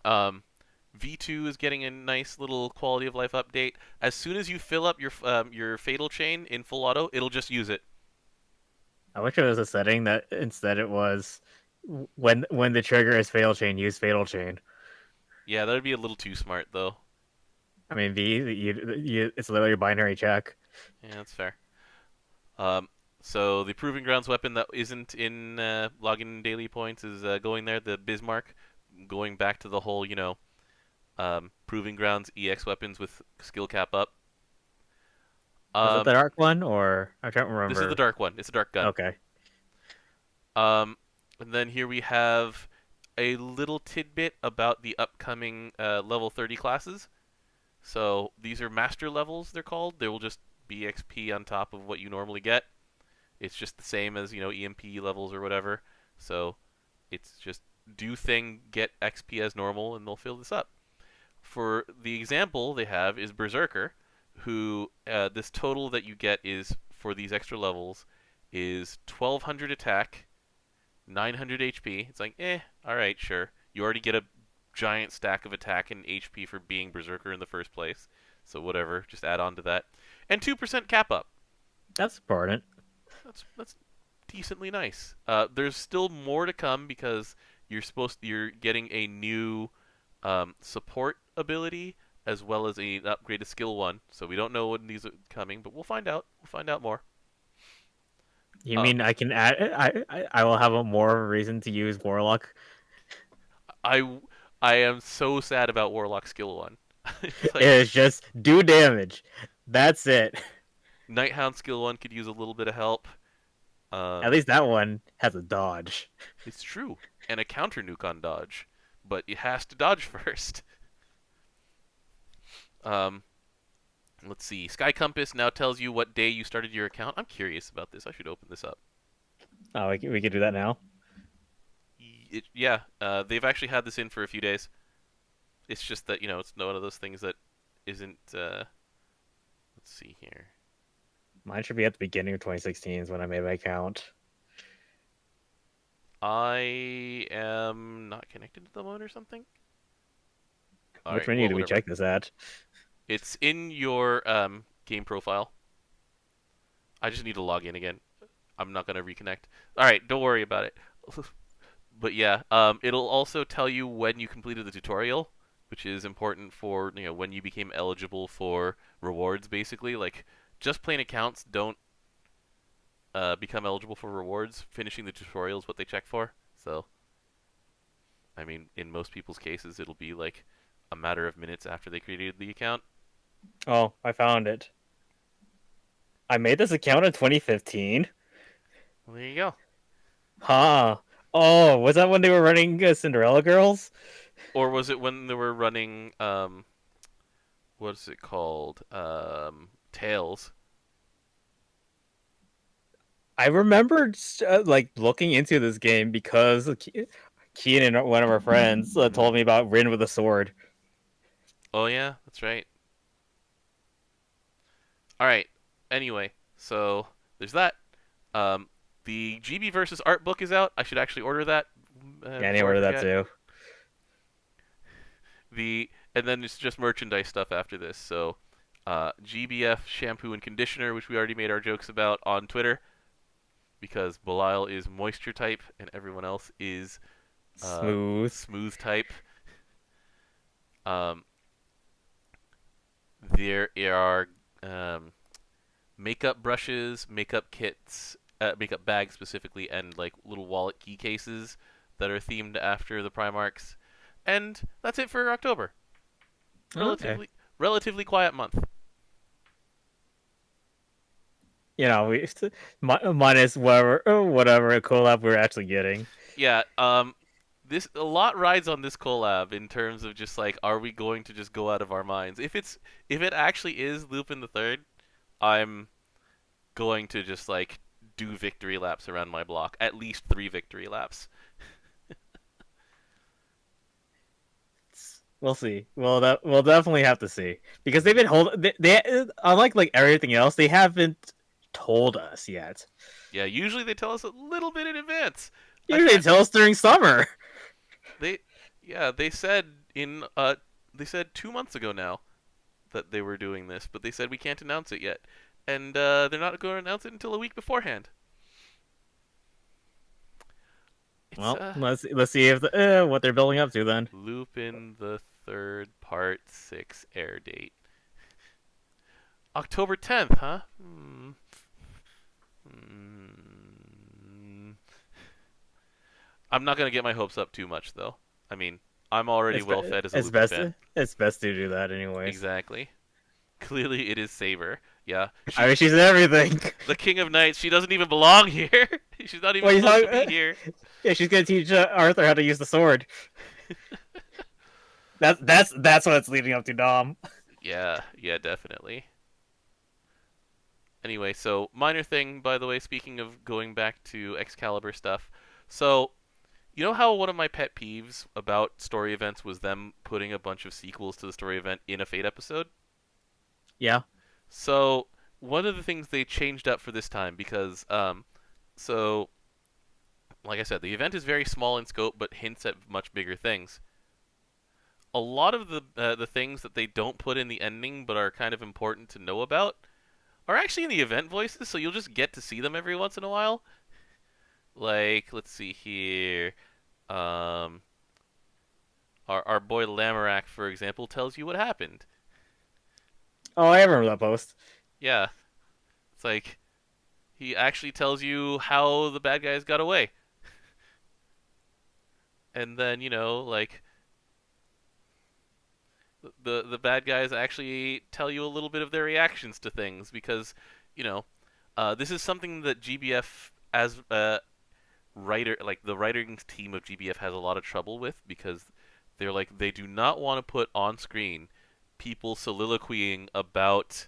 V2 is getting a nice little quality of life update. As soon as you fill up your fatal chain in full auto, it'll just use it. I wish it was a setting that instead it was when the trigger is fatal chain, use fatal chain. Yeah, that'd be a little too smart though. I mean, it's literally a binary check. Yeah, that's fair. So the Proving Grounds weapon that isn't in login daily points is going there. The Bismarck, going back to the whole, Proving Grounds EX weapons with skill cap up. Is it the dark one, or I can't remember? This is the dark one. It's a dark gun. Okay. And then here we have a little tidbit about the upcoming level 30 classes. So these are master levels, they're called. There will just be XP on top of what you normally get. It's just the same as, EMP levels or whatever. So it's just do thing, get XP as normal, and they'll fill this up. For the example they have is Berserker, who this total that you get is for these extra levels is 1200 attack, 900 HP. It's like, all right, sure. You already get a giant stack of attack and HP for being Berserker in the first place. So whatever, just add on to that. And 2% cap up. That's important. That's decently nice. There's still more to come because you're getting a new support ability as well as an upgraded skill one. So we don't know when these are coming, but we'll find out. We'll find out more. You mean I can add? I will have a more reason to use Warlock. I am so sad about Warlock skill one. It's just do damage. That's it. Nighthound skill one could use a little bit of help. At least that one has a dodge. It's true, and a counter nuke on dodge, but it has to dodge first. Let's see. Sky Compass now tells you what day you started your account. I'm curious about this. I should open this up. Oh, we could do that now. Yeah, they've actually had this in for a few days. It's just that it's one of those things that isn't. Let's see here. Mine should be at the beginning of 2016 is when I made my account. I am not connected to the mode or something. Which menu do we check this at? It's in your game profile. I just need to log in again. I'm not going to reconnect. All right, don't worry about it. But yeah, it'll also tell you when you completed the tutorial, which is important for when you became eligible for rewards. Basically, like just plain accounts don't become eligible for rewards. Finishing the tutorial is what they check for. So, I mean, in most people's cases, it'll be like a matter of minutes after they created the account. Oh, I found it. I made this account in 2015. Well, there you go. Huh. Oh, was that when they were running Cinderella Girls? Or was it when they were running, what's it called? Tails. I remember looking into this game because Keenan, one of our friends, told me about Rin with a sword. Oh yeah, that's right. All right. Anyway, so there's that. The GB versus art book is out. I should actually order that. Yeah, I need to order that too. And then it's just merchandise stuff after this. So GBF shampoo and conditioner, which we already made our jokes about on Twitter, because Belial is moisture type and everyone else is Smooth. smooth type. Um, there are makeup brushes, makeup kits, makeup bags specifically, and like little wallet key cases that are themed after the Primarchs. And that's it for October. Okay. Relatively quiet month. You know, minus whatever collab we're actually getting. Yeah, this a lot rides on this collab in terms of just like, are we going to just go out of our minds? If it actually is Lupin the Third, I'm going to just like do victory laps around my block, at least 3 victory laps. We'll see. We'll definitely have to see because they've been holding. They unlike like everything else, they haven't told us yet. Yeah, usually they tell us a little bit in advance. I Usually they can't. tell us during summer. They, yeah, they said 2 months ago now that they were doing this, but they said we can't announce it yet, and they're not going to announce it until a week beforehand. It's Well, let's see if what they're building up to then. Lupin the Third Part 6 air date. October 10th, huh? Hmm. I'm not gonna get my hopes up too much though. I mean, I'm already It's well fed as a Lupin fan. it's best to do that anyways. Exactly. Clearly, it is Saber. Yeah, I mean, she's everything. the King of Knights. She doesn't even belong here. She's not even What are you supposed to talking? be here. Yeah, she's gonna teach Arthur how to use the sword. That's what it's leading up to, Dom. Yeah, yeah, definitely. Anyway, so minor thing, by the way. Speaking of going back to Excalibur stuff, so you know how one of my pet peeves about story events was them putting a bunch of sequels to the story event in a Fate episode? Yeah. So one of the things they changed up for this time because so like I said, the event is very small in scope but hints at much bigger things. A lot of the things that they don't put in the ending but are kind of important to know about are actually in the event voices, so you'll just get to see them every once in a while. Like, let's see here. Um, our boy Lamorak, for example, tells you what happened. Oh, I remember that post. Yeah, it's like he actually tells you how the bad guys got away. And then, like the bad guys actually tell you a little bit of their reactions to things because, you know, this is something that GBF as writer, like the writing team of GBF has a lot of trouble with because they do not want to put on screen people soliloquying about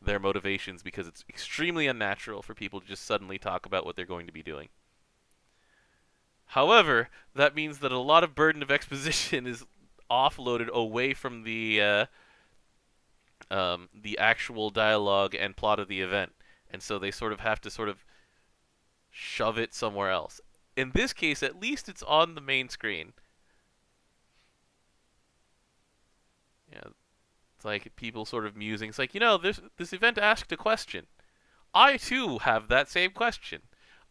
their motivations because it's extremely unnatural for people to just suddenly talk about what they're going to be doing. However, that means that a lot of burden of exposition is offloaded away from the actual dialogue and plot of the event, and so they sort of have to sort of shove it somewhere else. In this case, at least it's on the main screen. Yeah, it's like people sort of musing. It's like, this event asked a question. I too have that same question.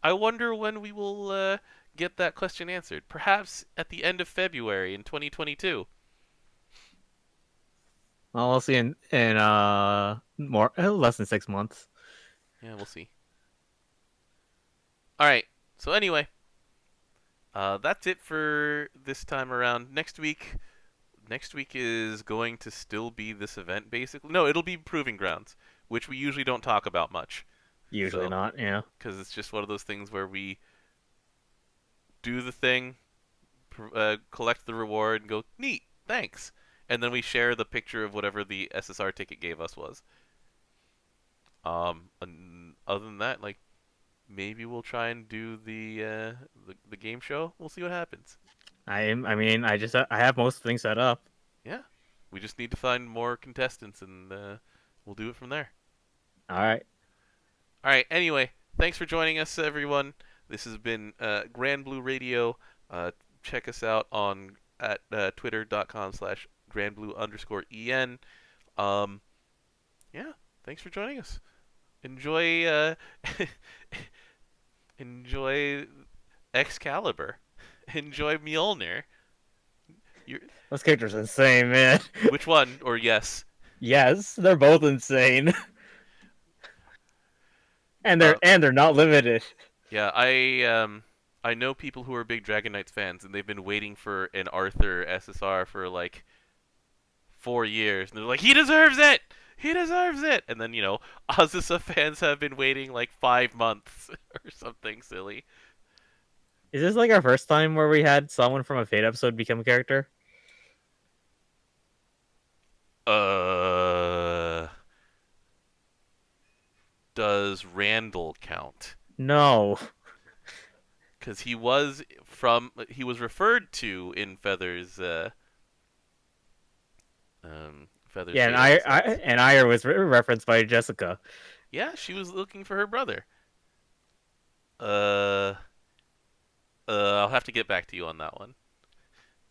I wonder when we will get that question answered. Perhaps at the end of February in 2022. Well, we'll see in more less than 6 months. Yeah, we'll see. All right. So anyway, that's it for this time around. Next week is going to still be this event, basically. No, it'll be Proving Grounds, which we usually don't talk about much. Usually So, not. Yeah. because it's just one of those things where we do the thing, collect the reward, and go, neat, thanks. And then we share the picture of whatever the SSR ticket gave us was. And other than that, like, maybe we'll try and do the game show. We'll see what happens. I mean, I have most things set up. Yeah, we just need to find more contestants, and we'll do it from there. All right. All right. Anyway, thanks for joining us, everyone. This has been Granblue Radio. Check us out at twitter.com/Granblue_en. Yeah, thanks for joining us. Enjoy, enjoy Excalibur. Enjoy Mjolnir. You Those characters are insane, man. Which one? Or yes. Yes, they're both insane, and Uh, they're not limited. yeah, I know people who are big Dragon Knights fans, and they've been waiting for an Arthur SSR for like 4 years, and they're like, he deserves it. He deserves it. And then Azusa fans have been waiting like 5 months or something silly. Is this like our first time where we had someone from a Fate episode become a character? Uh, does Randall count? No. Because he was referred to in Feathers Yeah, and Fate episodes. Ire was referenced by Jessica. Yeah, she was looking for her brother. Uh, I'll have to get back to you on that one.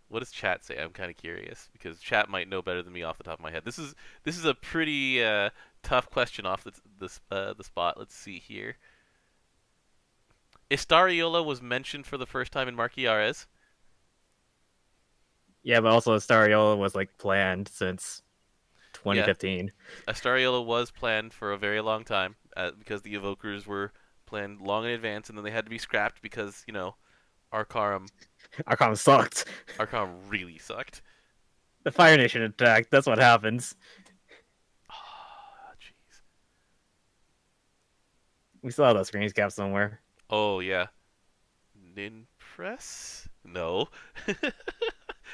What does chat say? I'm kind of curious because chat might know better than me off the top of my head. This is a pretty tough question off the spot. Let's see here. Estariola was mentioned for the first time in Marquiares. Yeah, but also Stariola was like planned since Yeah, 2015. Estariola was planned for a very long time because the Evokers were planned long in advance, and then they had to be scrapped because Arcarum Arkham sucked. Arcarum really sucked. The Fire Nation attacked. That's what happens. Ah, jeez. We still have those screen caps somewhere. Oh yeah, Ninpress? No,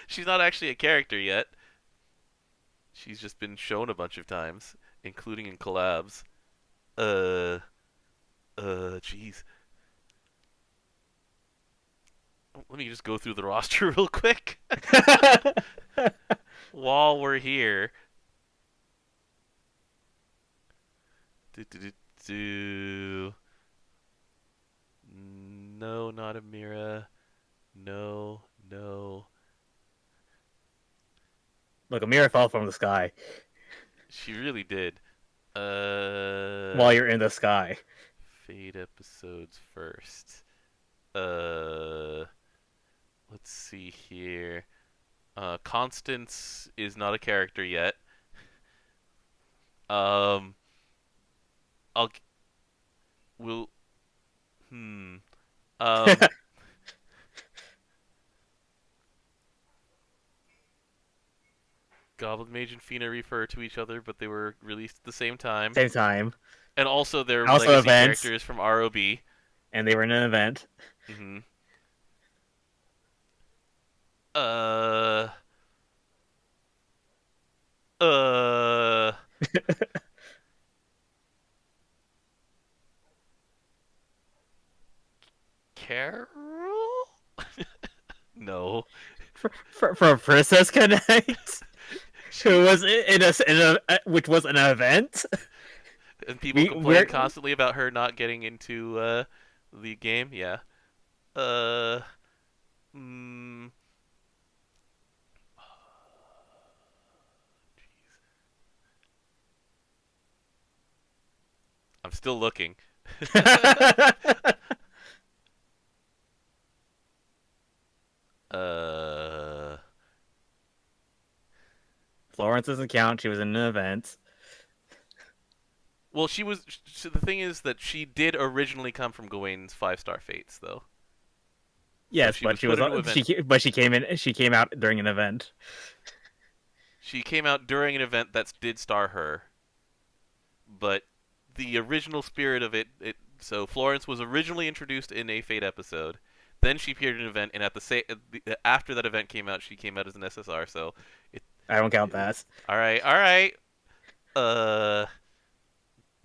she's not actually a character yet. She's just been shown a bunch of times, including in collabs. Uh, jeez. Let me just go through the roster real quick while we're here. Do, do, do, do. No, not Amira. No, no. Look, a mirror fell from the sky She really did. while you're in the sky. Fate episodes first. Uh, let's see here. Constance is not a character yet. Um, I'll will hmm. Um, Goblin Mage and Fina refer to each other, but they were released at the same time, Same time. and also they're Also legacy events, characters from ROB. and they were in an event. Hmm. Uh, uh, Carol? No. For Princess Connect, who She was which was an event. and people We're complain constantly about her not getting into the game. Yeah. Uh. Mm, I'm still looking. uh. Florence doesn't count. She was in an event. Well, she was. The thing is that she did originally come from Gawain's 5-star fates, though. So Yes, she but was put into event. she came in. She came out during an event. She came out during an event that did star her, but the original spirit of so Florence was originally introduced in a Fate episode. Then she appeared in an event, and after that event came out, she came out as an SSR. So, it, I don't count that. all right, all right. Uh,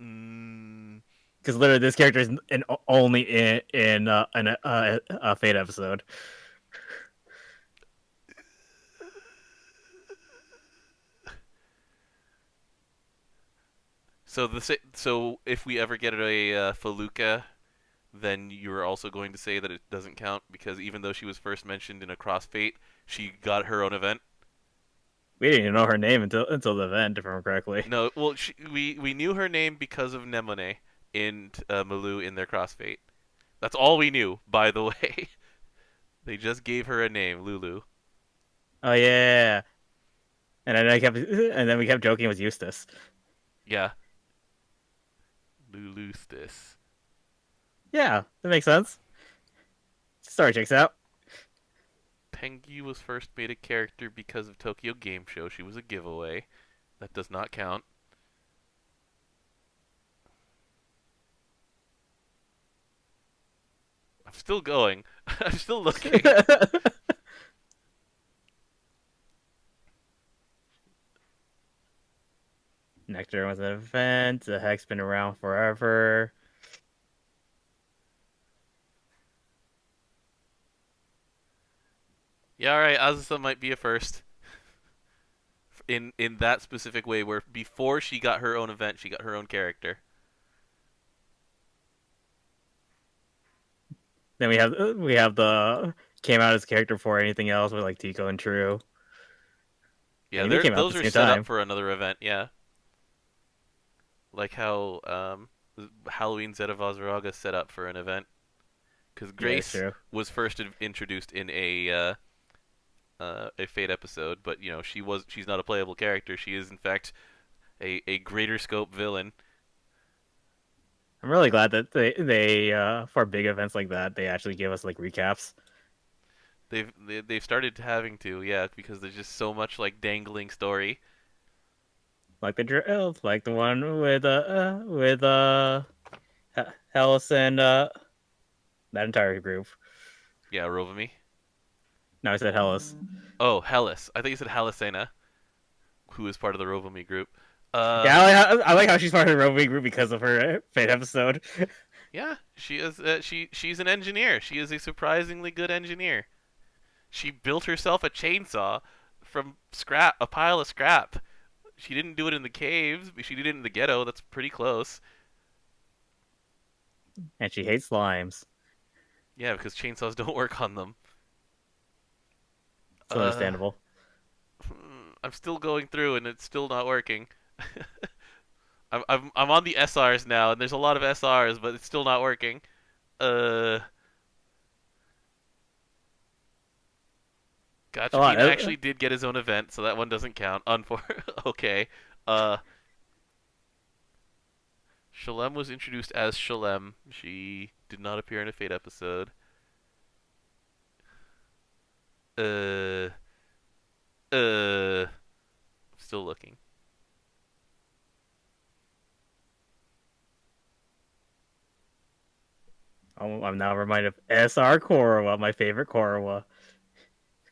mm, Because literally, this character is only in a Fate episode. so if we ever get a Feluca, then you're also going to say that it doesn't count because even though she was first mentioned in a Cross Fate, she got her own event. We didn't even know her name until the event, if I remember correctly. No, well, we knew her name because of Nemone and Malou in their crossfade. That's all we knew, by the way. They just gave her a name, Lulu. Oh yeah. And then we kept joking it was Eustace. Yeah, Lulustis. Yeah, that makes sense. Story checks out. Tengi was first made a character because of Tokyo Game Show. She was a giveaway. That does not count. I'm still going. I'm still looking. Nectar was an event. The Heck's been around forever. Yeah, alright, Azusa might be a first. In that specific way, where before she got her own event, she got her own character. Then we have the came out as character for anything else with like Tico and True. Yeah, Amy came out at those the are same set up time. for another event. Yeah, like how Halloween Zeta Vazaraga set up for an event because Yeah, it's Grace true. was first introduced in a Fate episode, but she's not a playable character. She is in fact a greater scope villain. I'm really glad that they for big events like that they actually give us like recaps. They've started having to, yeah, because there's just so much like dangling story. Like the one with Hellas and that entire group. Yeah, Rovami. No, I said Hellas. Oh, Hellas. I think you said Halasena, who is part of the Rovami group. Yeah, I like how she's part of the Roving group because of her Fate episode. Yeah, she is. She's an engineer. She is a surprisingly good engineer. She built herself a chainsaw from scrap, a pile of scrap. She didn't do it in the caves, but she did it in the ghetto. That's pretty close. And she hates slimes. Yeah, because chainsaws don't work on them. It's Uh, understandable. I'm still going through, and it's still not working. I'm on the SRs now, and there's a lot of SRs, but it's still not working. Uh, A Gotcha lot. Bean actually did get his own event, so that one doesn't count. Okay. Uh, Shalem was introduced as Shalem. She did not appear in a Fate episode. Uh, Still looking. I'm now reminded of SR Korwa, my favorite Korwa.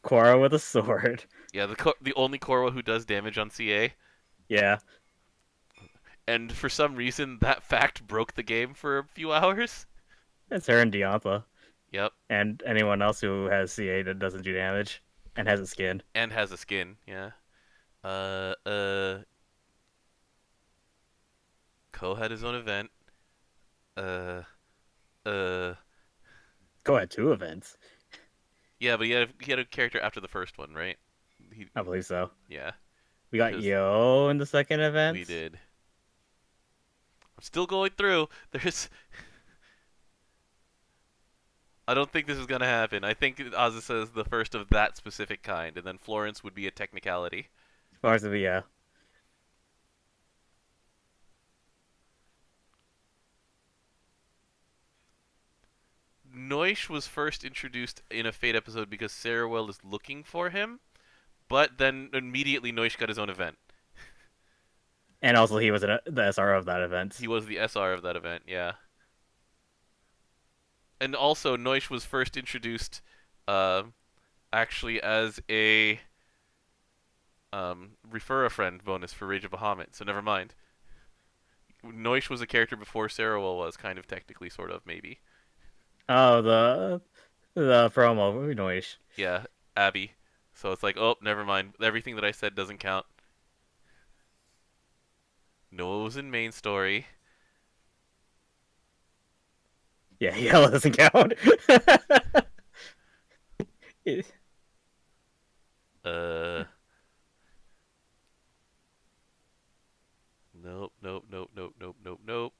Korwa with a sword. Yeah, the only Korwa who does damage on CA, Yeah, and for some reason that fact broke the game for a few hours. it's her and Diantha. Yep, And anyone else who has CA that doesn't do damage and has a skin. and has a skin. Yeah. Uh, uh, Ko had his own event. Uh, uh, Go at 2 events. yeah, but he had a character after the first one, right? He, I believe so. yeah, We got because Yo in the second we event. did. I'm still going through. I don't think this is gonna happen. I think Azusa is the first of that specific kind, and then Florence would be a technicality. As far as yeah. Noish was first introduced in a Fate episode because Sarawell is looking for him, but then immediately Noish got his own event. And also he was the SR of that event. He was the SR of that event, yeah. And also, Noish was first introduced uh, actually as a refer a friend bonus for Rage of Bahamut, so never mind. Noish was a character before Sarawell was, kind of technically, sort of, maybe. Oh, the promo noise. Yeah, Abby. So it's like, oh, never mind. Everything that I said doesn't count. Noah was in main story. Yeah, yellow doesn't count. Uh, Nope, nope, nope, nope, nope, nope, nope.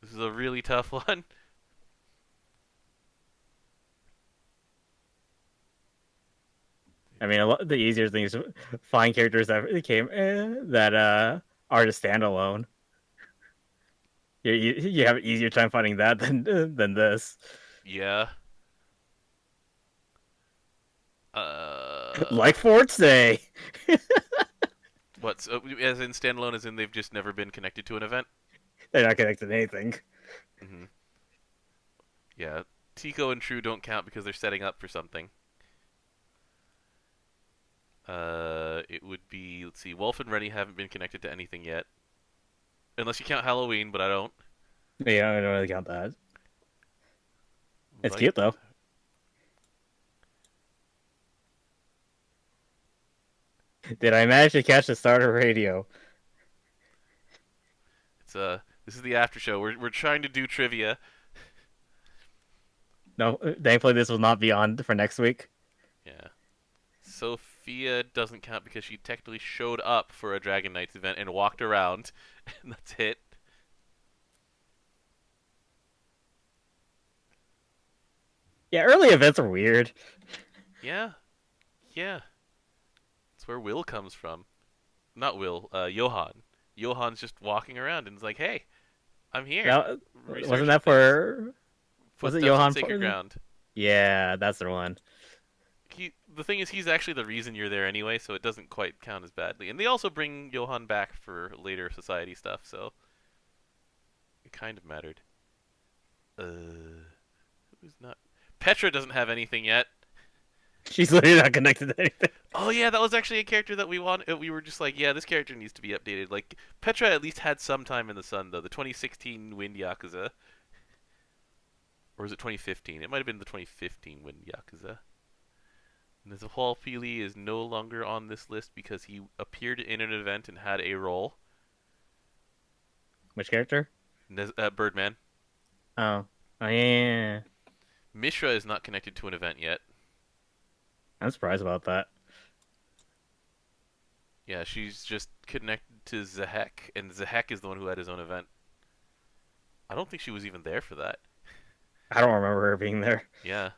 This is a really tough one. I mean, the easier things to find characters that came that are just standalone. You have an easier time finding that than this. Yeah. Like Forte. What's as in standalone? As in they've just never been connected to an event. They're not connected to anything. Mm-hmm. Yeah, Tico and True don't count because they're setting up for something. It would be, let's see, Wolf and Rennie haven't been connected to anything yet, unless you count Halloween, but I don't. Yeah, I don't really count that. It's Like, cute though. Did I manage to catch the starter radio? It's this is the after show. We're trying to do trivia. No, thankfully this will not be on for next week. Yeah. Sophia doesn't count because she technically showed up for a Dragon Knights event and walked around, and that's it. Yeah, early events are weird. Yeah. Yeah. That's where Will comes from. Not Will, Johan. Johan's just walking around and is like, hey, I'm here. That, wasn't that things. for... Was it Footsteps Johan? on Sacred Ground. Yeah, that's the one. The thing is, he's actually the reason you're there anyway, so it doesn't quite count as badly. And they also bring Johan back for later society stuff, so it kind of mattered. Who's not? Petra doesn't have anything yet. She's literally not connected to anything. Oh yeah, that was actually a character that we were just like, yeah, this character needs to be updated. Like Petra at least had some time in the sun though. The 2016 Wind Yakuza, or was it 2015? It might have been the 2015 Wind Yakuza. Nizahwal Fili is no longer on this list because he appeared in an event and had a role. Which character? Birdman. Oh, yeah. Mishra is not connected to an event yet. I'm surprised about that. Yeah, she's just connected to Zahek, and Zahek is the one who had his own event. I don't think she was even there for that. I don't remember her being there. Yeah.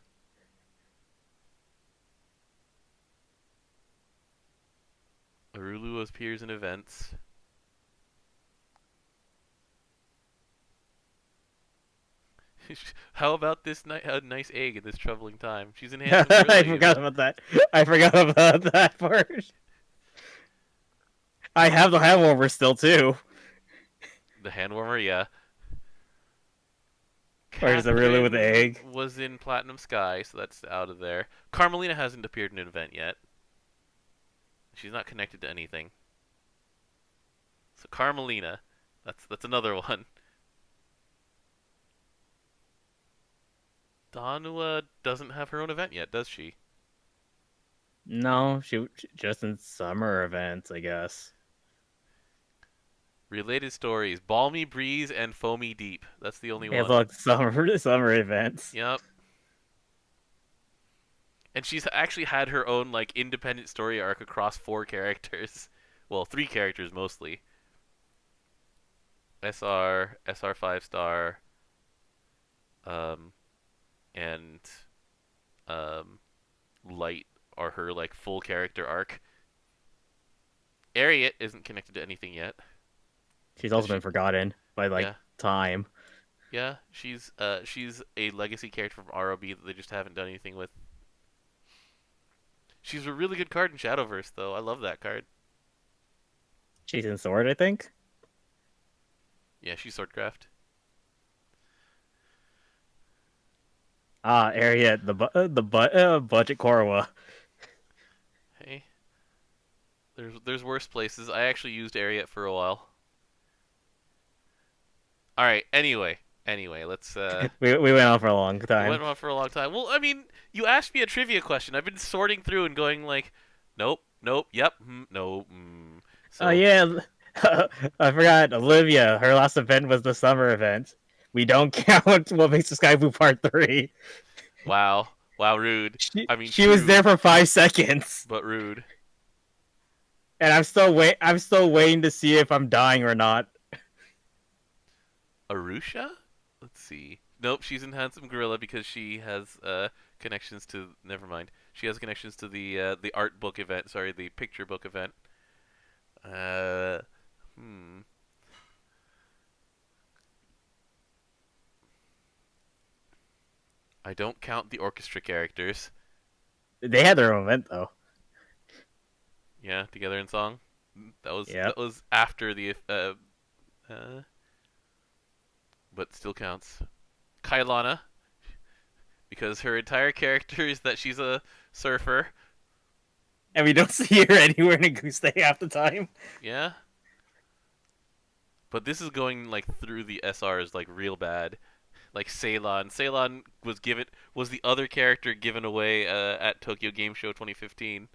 Arulu appears in events. How about this nice egg in this troubling time? She's in Handsome I forgot about that. I forgot about that part. I have the hand warmer still too. The hand warmer, yeah. Or is it really with the egg? Was in Platinum Sky, so that's out of there. Carmelina hasn't appeared in an event yet. She's not connected to anything. So Carmelina, that's another one. Danua doesn't have her own event yet, does she? No, she just in summer events, I guess. Related stories: Balmy Breeze and Foamy Deep. That's the only one. Look, summer events. Yep. And she's actually had her own like independent story arc across 4 characters. Well, 3 characters mostly. SR 5-star, and Light are her like full character arc. Ariat isn't connected to anything yet. She's also been forgotten by time. Yeah, she's a legacy character from ROB that they just haven't done anything with. She's a really good card in Shadowverse, though. I love that card. She's in Sword, I think. Yeah, she's Swordcraft. Area the budget Korwa. Hey, there's worse places. I actually used Ariat for a while. All right. Anyway, let's. we went on for a long time. We went on for a long time. Well, I mean, you asked me a trivia question. I've been sorting through and going like, nope, yep, no. So, oh yeah, I forgot. Olivia, her last event was the summer event. We don't count What Makes the Sky Blue Part 3. Wow, rude. She was there for 5 seconds. But rude. and I'm still waiting to see if I'm dying or not. Arusha? Let's see. Nope, she's in Handsome Gorilla because she has connections to. Never mind. She has connections to the art book event. Sorry, the picture book event. Uh, hmm. I don't count the orchestra characters. They had their own event though. Yeah, together in song. Yep. That was after the but still counts. Kailana, because her entire character is that she's a surfer. And we don't see her anywhere in a Goose Day half the time. Yeah. But this is going like through the SRs like real bad. Like Ceylon. Ceylon was the other character given away at Tokyo Game Show 2015.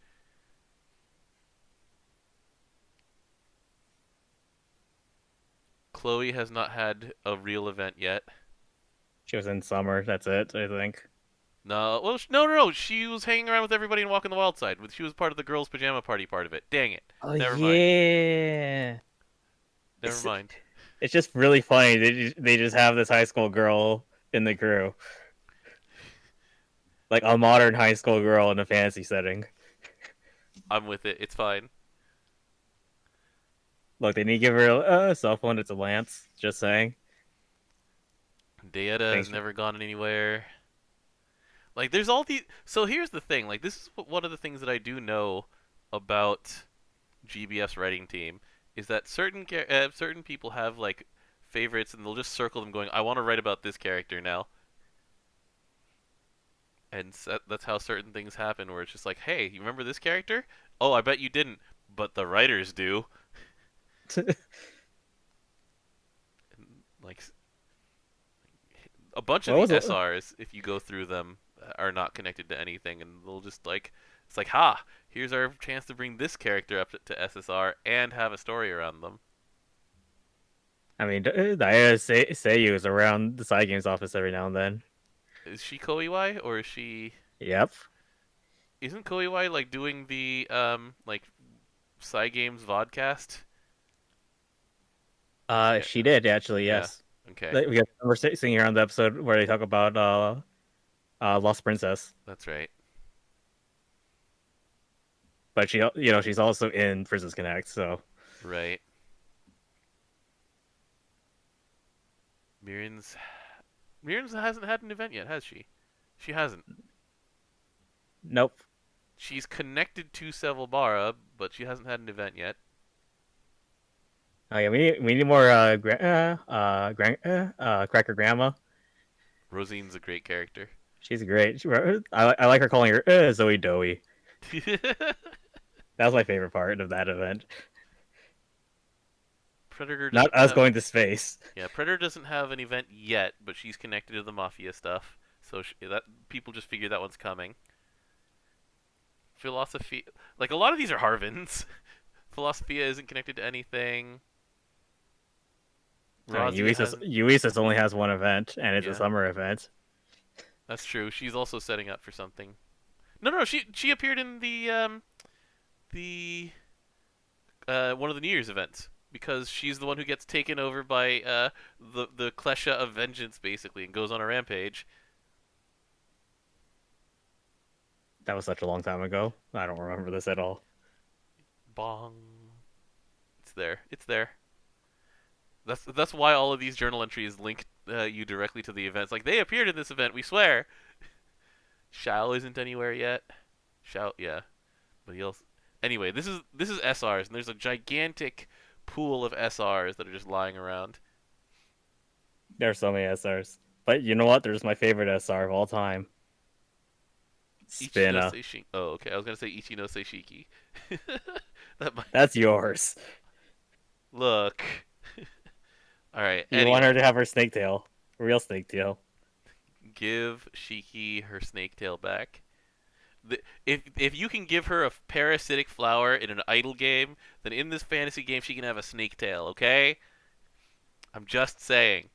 Chloe has not had a real event yet. She was in summer. That's it. I think. No, well, no. She was hanging around with everybody and walking the wild side. She was part of the girls' pajama party part of it. Dang it. Oh Never mind. yeah. Never mind. It's just really funny. They just have this high school girl in the crew, like a modern high school girl in a fantasy setting. I'm with it. It's fine. Look, they need to give her a cell phone. It's a Lance. Just saying. Data has Thanks. never gone anywhere. Like, there's all these. So here's the thing. Like, this is one of the things that I do know about GBF's writing team is that certain people have like favorites, and they'll just circle them, going, "I want to write about this character now." And that's how certain things happen, where it's just like, "Hey, you remember this character? Oh, I bet you didn't, but the writers do." And, like a bunch of What the was it? SRs, if you go through them, are not connected to anything, and they'll just like, it's like, ha, here's our chance to bring this character up to SSR and have a story around them. I mean, Diana Seiyu is around the side games office every now and then. Is she Koiwai or is she? Yep. Isn't Koiwai like doing the like Psy Games vodcast? Yeah, She did actually. yeah. Yes. Okay, Like, we got we're singing here on the episode where they talk about Lost Princess, that's right. but she's also in Princess Connect. So Right. Mirren's Mirren's hasn't had an event yet, has she? She hasn't. nope. She's connected to Sevillbara, but she hasn't had an event yet. Oh yeah, we need more Cracker Grandma. Rosine's a great character. She's great. I like her calling her Zoe Doey. That was my favorite part of that event. Predator Not doesn't us have going to space. Yeah, Predator doesn't have an event yet, but she's connected to the Mafia stuff, so that people just figure that one's coming. Philosophy, like a lot of these are Harvins. Philosophia isn't connected to anything. I mean, Razia hasn't. Uisis only has one event, and it's a Yeah, summer event. that's true. She's also setting up for something. No, she appeared in the one of the New Year's events because she's the one who gets taken over by the Klesha of Vengeance basically and goes on a rampage. That was such a long time ago. I don't remember this at all. Bong. It's there. It's there. That's why all of these journal entries link you directly to the events. Like they appeared in this event, we swear. Shao isn't anywhere yet. Shao, yeah, but he'll. Anyway, this is SRs, and there's a gigantic pool of SRs that are just lying around. There are so many SRs. But you know what? There's my favorite SR of all time. Ichino Spinna. Seishiki. Oh, okay. I was gonna say Ichino Seishiki. That might That's yours. look. All right. You want Anyway, her to have her snake tail. Real snake tail. give Shiki her snake tail back. If you can give her a parasitic flower in an idle game, then in this fantasy game she can have a snake tail. Okay? I'm just saying.